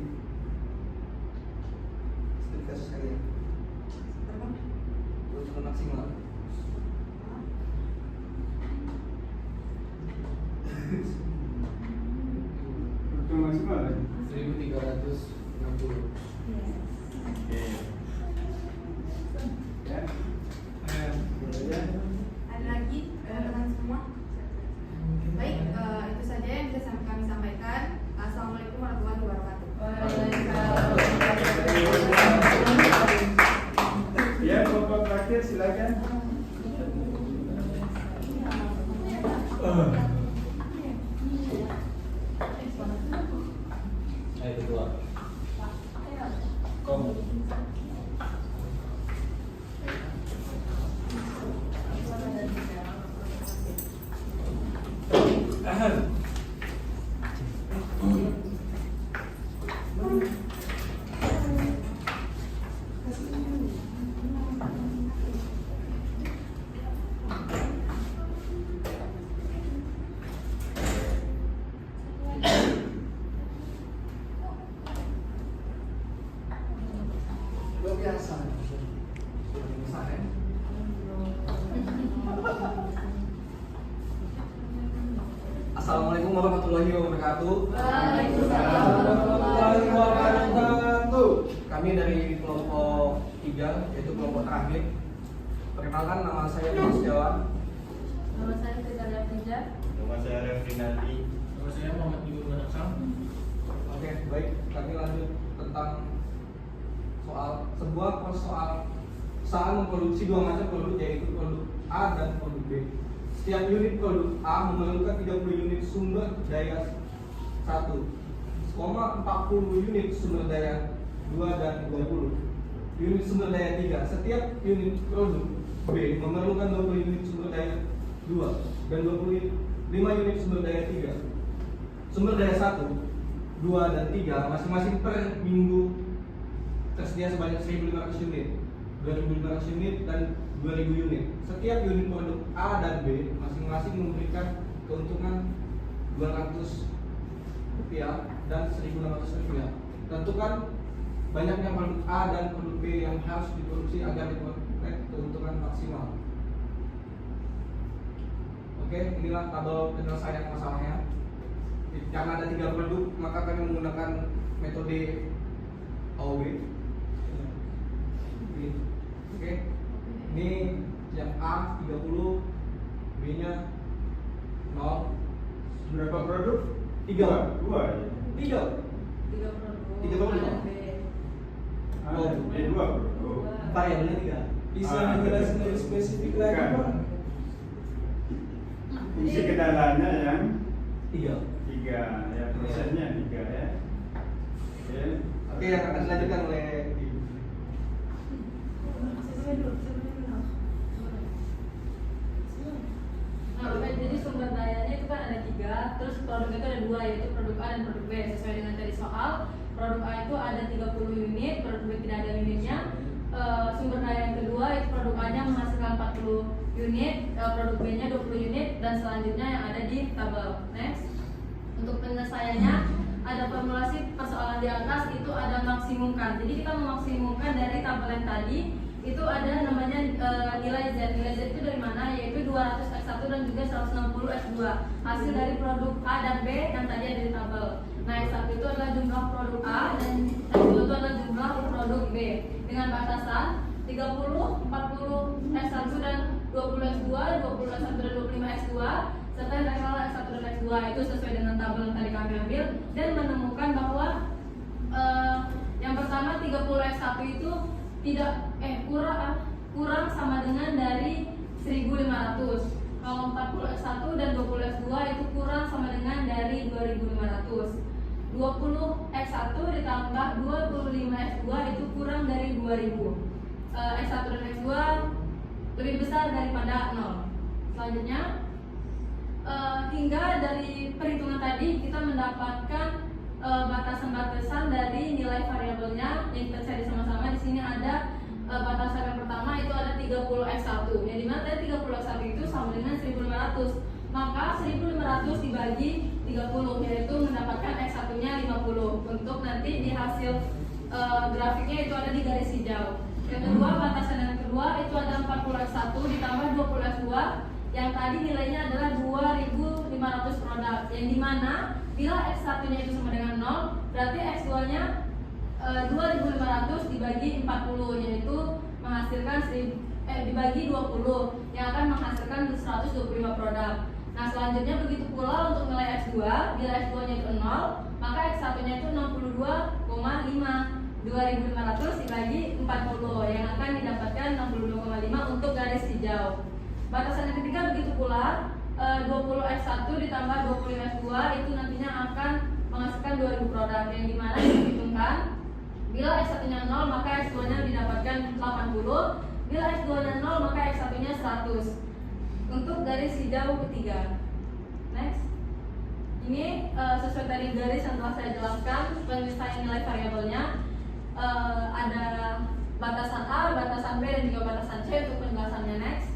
studi kasus kalian? Berapa? Keuntungan maksimal Keuntungan maksimal ya? 1.360. Oke. Ya. Ayo kedua. Kom. Luar biasa. Assalamualaikum warahmatullahi wabarakatuh. Waalaikumsalam. Warahmatullahi wabarakatuh. Kami dari kelompok 3, yaitu kelompok terakhir. Perkenalkan, nama saya Mas Jawa. Nama saya Fitria Fijar. Nama saya Revinati. Nama saya Muhammad Ibu Manaksam. Oke, baik. Kami lanjut tentang soal saat memproduksi dua macam produk, yaitu produk A dan produk B. Setiap unit produk A memerlukan 30 unit sumber daya 1, 40 unit sumber daya 2 dan 20 unit sumber daya 3. Setiap unit produk B memerlukan 20 unit sumber daya 2 dan 25 unit sumber daya 3. Sumber daya 1, 2 dan 3 masing-masing per minggu tersedia sebanyak 1.500 unit, 2.500 unit dan 2.000 unit. Setiap unit produk A dan B masing-masing memberikan keuntungan Rp200 dan Rp1.600. Tentukan banyaknya produk A dan produk B yang harus diproduksi agar diperoleh keuntungan maksimal. Oke, inilah tabel penyelesaian masalahnya. Karena ada 3 produk, maka kami menggunakan metode AOB. Oke, ini yang A 30, B nya 0. Berapa produk? 3. Dua ya. 3. 3 produk. Tiga produk. A dan B. Dua produk. Variabelnya 3. Bisa menjelaskan lebih spesifik lagi, Bukan. Pak? Fungsi kendalanya yang 3. 3 ya, prosesnya 3 ya. Oke. Oke, yang akan dilanjutkan oleh Nah, oke, jadi sumber dayanya itu kan ada 3, terus produk itu ada 2, yaitu produk A dan produk B. Sesuai dengan tadi soal, produk A itu ada 30 unit, produk B tidak ada unitnya. Sumber daya yang kedua itu produk A nya menghasilkan 40 unit, produk B nya 20 unit, dan selanjutnya yang ada di tabel. Next, untuk penyelesaiannya ada formulasi persoalan di atas itu ada maksimumkan. Jadi kita memaksimumkan dari tabel yang tadi itu ada namanya nilai Z. Nilai Z itu dari mana? Yaitu 200x1 dan juga 160x2. Hasil dari produk A dan B yang tadi ada di tabel. Nah, X1 itu adalah jumlah produk A dan X2 itu adalah jumlah produk B. Dengan batasan 30, 40 X1 dan 20x2, 20x1 dan 25x2 serta integral X1 dan X2 itu sesuai dengan tabel yang tadi kami ambil dan menemukan bahwa yang pertama 30x1 itu tidak kurang sama dengan dari 1.500. Kalau 40x1 dan 20x2 itu kurang sama dengan dari 2.500. 20x1 ditambah 25x2 itu kurang dari 2.000. X1 dan X2 lebih besar daripada 0. Selanjutnya hingga dari perhitungan tadi kita mendapatkan batasan-batasan dari nilai variabelnya yang kita cari sama-sama. Di sini ada batasan yang pertama itu ada 30x1. Yang dimana tadi 30x1 itu sama dengan 1.500. Maka 1.500 dibagi 30 yaitu mendapatkan x1-nya 50. Untuk nanti di hasil grafiknya itu ada di garis hijau. Yang kedua, batasan yang kedua itu ada 40x1 ditambah 20x2 yang tadi nilainya adalah 2.500 produk. Yang dimana bila x1-nya itu sama dengan 0, berarti x2-nya 2.500 dibagi 40 yaitu menghasilkan dibagi 20 yang akan menghasilkan 125 produk. Nah, selanjutnya begitu pula untuk nilai x2, bila x2-nya itu 0, maka x1-nya itu 62,5. 2.500 dibagi 40 yang akan didapatkan 62,5 untuk garis hijau. Batasan yang ketiga begitu pula 20X1 ditambah 25X2 itu nantinya akan menghasilkan 2000 produk yang dimana diperhitungkan bila X1 nya 0 maka X2 nya didapatkan 80, bila X2 nya 0 maka X1 nya 100 untuk garis hijau ketiga. Next, ini sesuai tadi garis yang telah saya jelaskan penyelesaian nilai variabelnya. Ada batasan A, batasan B, dan juga batasan C untuk penjelasannya. Next.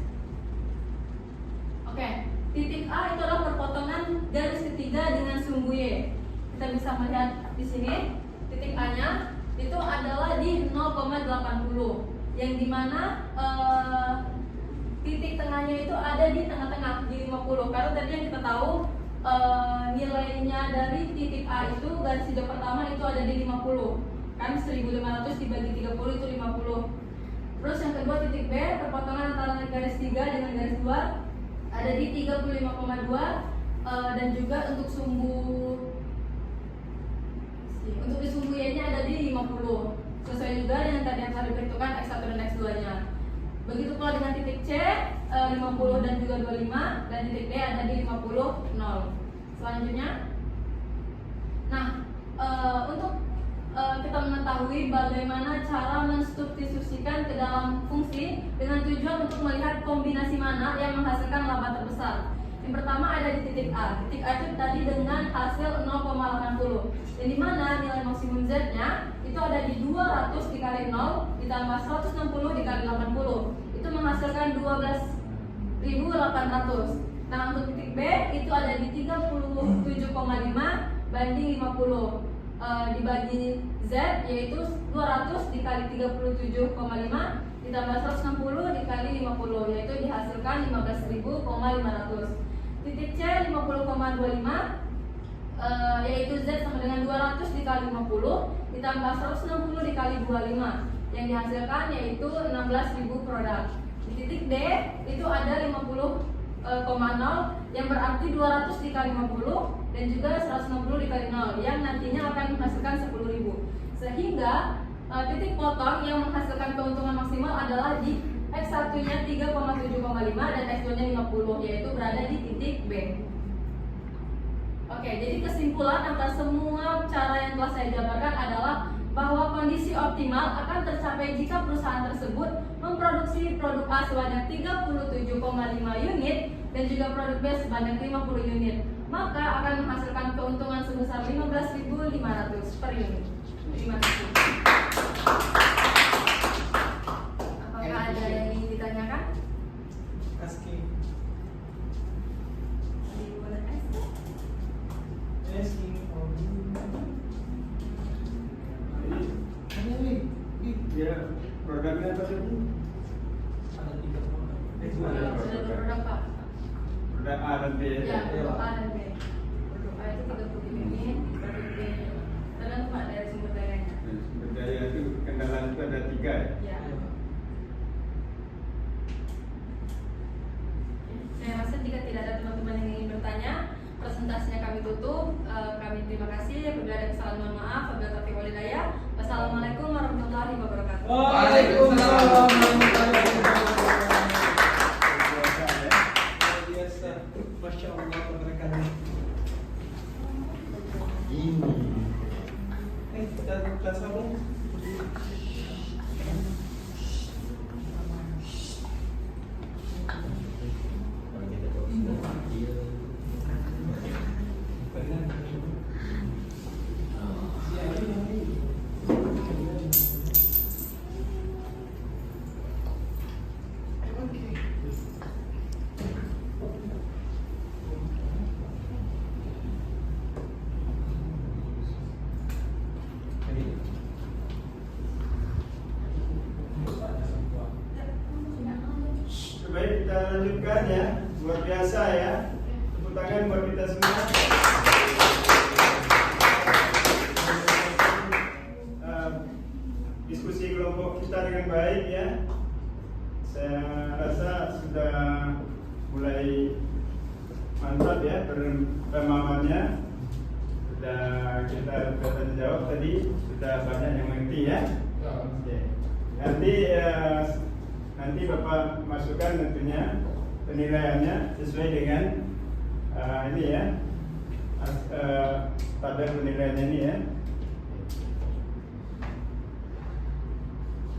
Oke, titik A itu adalah perpotongan garis ketiga dengan sumbu Y. Kita bisa melihat di sini titik A-nya itu adalah di 0,80, yang dimana titik tengahnya itu ada di tengah-tengah di 50. Karena tadi yang kita tahu nilainya dari titik A itu garis hijau pertama itu ada di 50. Kan 1500 dibagi 30 itu 50. Terus yang kedua titik B, perpotongan antara garis 3 dengan garis 2 ada di 35,2 dan juga untuk di sumbu Y nya ada di 50. Sesuai juga dengan tadi yang telah diperhitungkan X1 dan X2 nya. Begitu pula dengan titik C 50 dan juga 25, dan titik D ada di 50, 0. Selanjutnya, nah untuk kita mengetahui bagaimana cara mensubstitusikan ke dalam fungsi dengan tujuan untuk melihat kombinasi mana yang menghasilkan laba terbesar. Yang pertama ada di titik A. Titik A itu tadi dengan hasil 0,80, yang dimana nilai maksimum Z-nya itu ada di 200 dikali 0 ditambah 160 dikali 80, itu menghasilkan 12.800. Nah untuk titik B itu ada di 37,5 banding 50 dibagi Z, yaitu 200 dikali 37,5 ditambah 160 dikali 50, yaitu dihasilkan 15.500. Titik C 50,25 yaitu Z sama dengan 200 dikali 50 ditambah 160 dikali 25, yang dihasilkan yaitu 16.000 produk. Di titik D itu ada 50,0 yang berarti 200 dikali 50 dan juga 160 dikali 0 yang nantinya akan menghasilkan 10.000. Sehingga titik potong yang menghasilkan keuntungan maksimal adalah di X1 nya 3,7,5 dan X2 nya 50, yaitu berada di titik B. Oke, jadi kesimpulan atas semua cara yang telah saya jabarkan adalah bahwa kondisi optimal akan tercapai jika perusahaan tersebut memproduksi produk A sebanyak 37,5 unit dan juga produk B sebanyak 50 unit, maka akan menghasilkan keuntungan sebesar 15.500 per unit. Terima kasih. Apakah ada yang ingin ditanyakan? Asking. Ya, produknya apa sih? Ada 3 produk. Sudah produk Pak. Produk A dan B. Ya, produk A dan B. Produk A itu 30 unit, produk B tergantung Pak dari sumber dayanya. Sumber daya itu kendala itu ada 3 ya? Ya. Saya rasa jika tidak ada teman-teman yang ingin bertanya, presentasinya kami tutup. Kami terima kasih. Bila ada kesalahan mohon maaf. Wabillahi taufiq wal hidayah. Wassalamualaikum warahmatullahi wabarakatuh. Waalaikumsalam warahmatullahi wabarakatuh. Biasa, masya Allah keberkahan. Kita sambung. Baik, kita lanjutkan ya. Luar biasa ya. Tepuk tangan buat kita semua. Diskusi kelompok kita dengan baik ya. Saya rasa sudah mulai mantap ya pemahamannya. sudah kita tanya jawab tadi sudah banyak yang mengerti ya. Oke. Nanti Bapak masukkan tentunya penilaiannya sesuai dengan ini ya, tabel penilaiannya ini ya.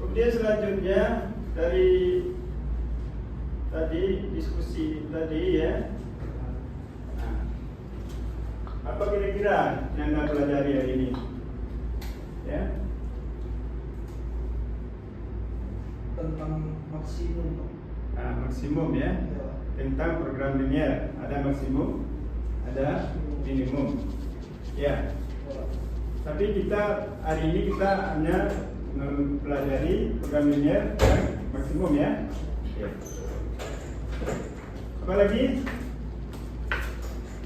Kemudian selanjutnya dari tadi diskusi tadi ya, apa kira-kira yang Anda pelajari hari ini? Ya, Tentang maksimum. maksimum ya, tentang program linear. Ada maksimum, ada minimum. Ya. Tapi kita hari ini kita hanya mempelajari program linear dan maksimum ya. Apa lagi?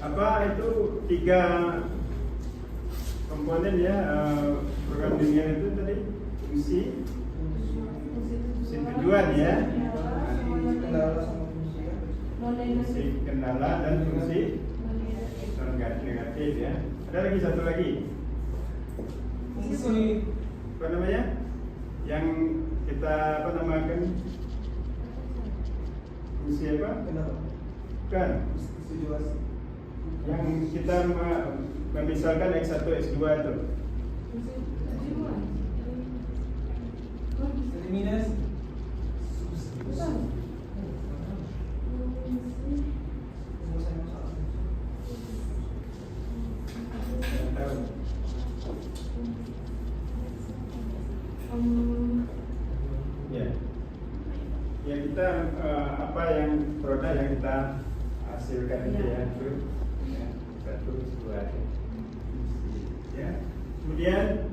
Apa itu 3 komponen ya program linear itu tadi? Fungsi tujuan ya. Kendala sama fungsi ya. Fungsi kendala dan fungsi negatif ya. Ada lagi satu lagi. Fungsi Apa namanya? Yang kita apa namakan? Fungsi apa? kendala. Kan Situasi. yang kita memisalkan X1 X2 itu. Eliminasi. Ya. Ya kita apa yang produk yang kita hasilkan itu ya, itu ya, 1 2 ya. Kemudian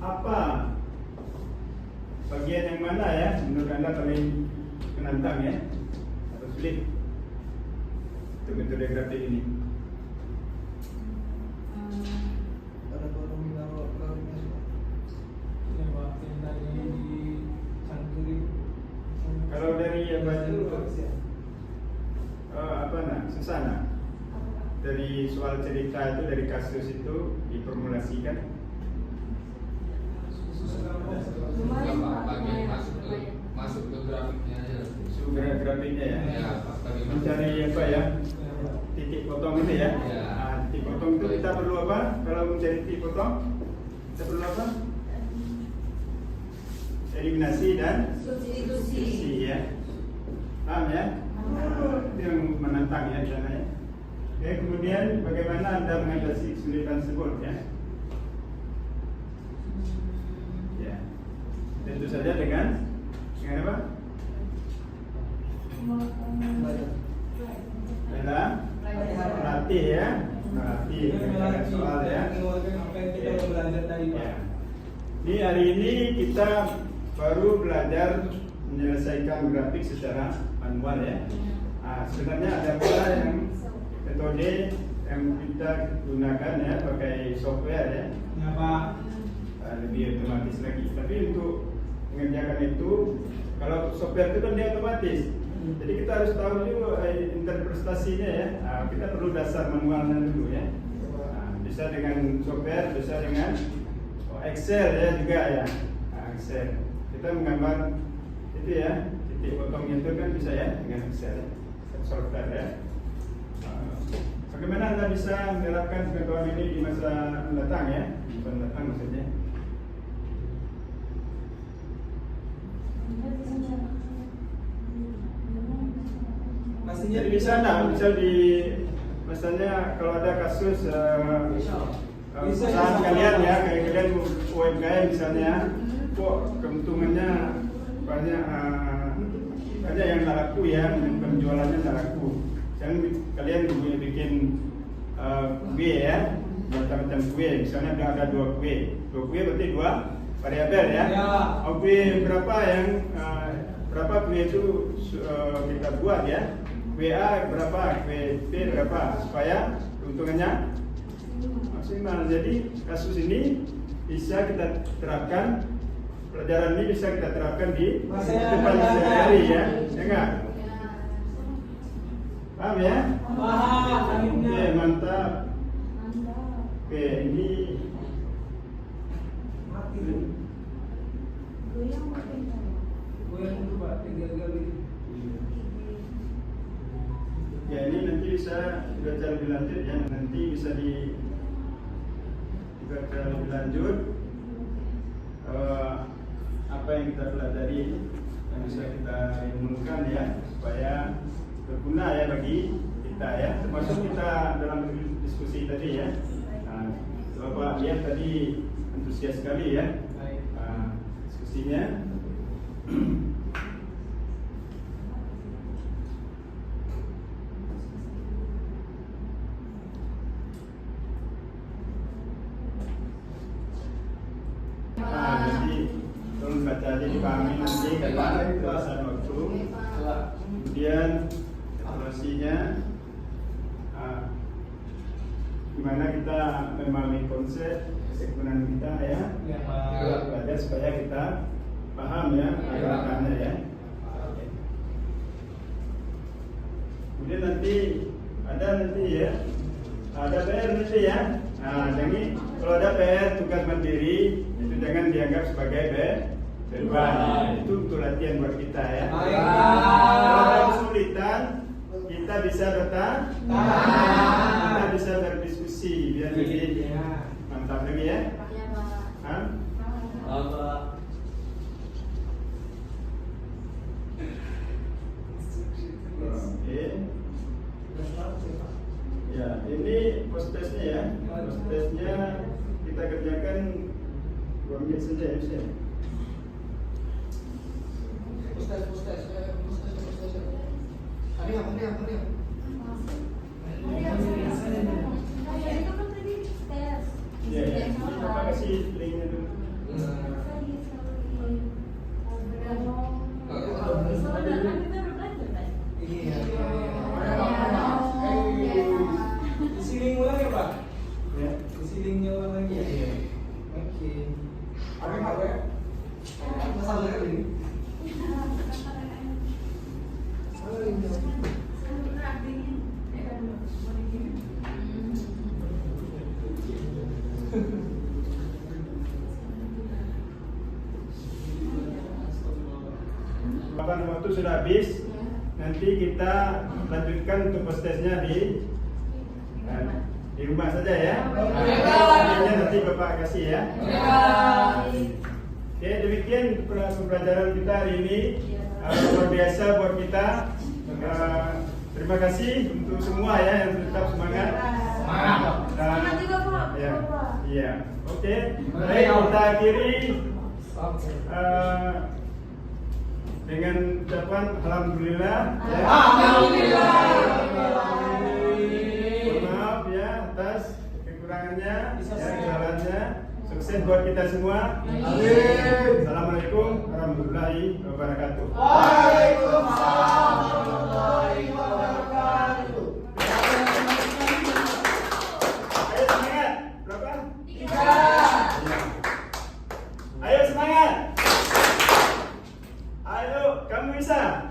apa bagian yang mana ya menurut Anda paling menantang ya atau sulit untuk metode grafik ini? Ada nominal kalorinya semua. Yang waktu tadi dicangkiri. Kalau dari apa itu apa Susana dari soal cerita itu dari kasus itu diformulasikan Bagian masuk ke grafiknya aja. sudah grafiknya ya, Ya, bagaimana? mencari apa ya titik potong itu ya. Ya. Titik potong itu kita perlu apa kalau mencari titik potong? Kita perlu apa? Eliminasi dan substitusi ya. Paham ya? Itu yang menantang ya di sana ya. Oke, kemudian bagaimana Anda mengatasi kesulitan tersebut ya? Ya. Tentu saja dengan apa? Melatih ya. Melatih mengerjakan soal ya. Apa yang kita udah belajar tadi Pak? Ya. Ini hari ini kita baru belajar menyelesaikan grafik secara manual ya. Sebenarnya ada pula yang metode yang kita gunakan ya pakai software ya. Ya Pak. Lebih otomatis lagi. Tapi untuk mengerjakan itu, kalau software itu kan dia otomatis. Jadi kita harus tahu juga interpretasinya ya. Kita perlu dasar manualnya dulu ya. Bisa dengan software, bisa dengan Excel ya juga ya. Excel. Kita menggambar itu ya, titik potongnya itu kan bisa ya dengan Excel software ya. Bagaimana Anda bisa menerapkan pengetahuan ini di masa mendatang ya? Di masa mendatang maksudnya. Pastinya Jadi bisa enggak? Bisa di misalnya kalau ada kasus perusahaan kalian ya, kayak kalian UMKM misalnya, kok keuntungannya banyak yang tak laku ya, penjualannya tak laku. Jangan kalian bikin kue ya, macam-macam kue. Misalnya ada 2 kue, 2 kue berarti 2 variabel ya. Kue berapa yang berapa kue itu kita buat ya? Kue A berapa, kue B berapa, supaya keuntungannya maksimal. Jadi kasus ini bisa kita terapkan, pelajaran ini bisa kita terapkan di kehidupan sehari-hari ya, enggak? Paham ya? Paham. Oke, mantap. bisa dibaca lebih lanjut ya, nanti bisa dibaca lebih lanjut apa yang kita pelajari yang bisa kita ilmukan ya, supaya berguna ya bagi kita ya, termasuk kita dalam diskusi tadi ya. Nah, Bapak lihat tadi antusias sekali ya diskusinya. Jadi tolong baca aja, dipahami nanti kelasan waktu. Kemudian evaluasinya gimana kita memahami konsep kegunaan kita ya, belajar supaya kita paham ya gerakannya ya. Kemudian nanti ada ya, ada PR nanti ya. Nah, jadi kalau ada PR tugas mandiri itu jangan dianggap sebagai beban. Itu untuk latihan buat kita ya. Kalau ada kesulitan kita bisa kita bisa berdiskusi biar lebih mantap lagi ya. Oke. Ya, ini post testnya ya. Post testnya kita kerjakan 2 menit saja ya, Ustaz. Ya, kita kasih linknya dulu. Isi link ulang ya Pak? Ya. Isi linknya ulang lagi ya? Oke. Apa ya? Masalah ini? Waktu sudah habis, nanti kita lanjutkan untuk post testnya di rumah saja ya. Nanti Bapak kasih ya. Oke, demikian pembelajaran kita hari ini. Luar biasa buat kita. Terima kasih untuk semua ya yang tetap semangat. Semangat juga Pak. Iya. Oke. Baik, kita akhiri dengan ucapan alhamdulillah. Ya. Alhamdulillah. Mohon maaf ya atas kekurangannya, kesalahannya. Sukses buat kita semua. Amin. Assalamualaikum warahmatullahi wabarakatuh. Waalaikumsalam warahmatullahi wabarakatuh. Ayo semangat. Berapa? 3. Ayo semangat. Ayo, kamu bisa.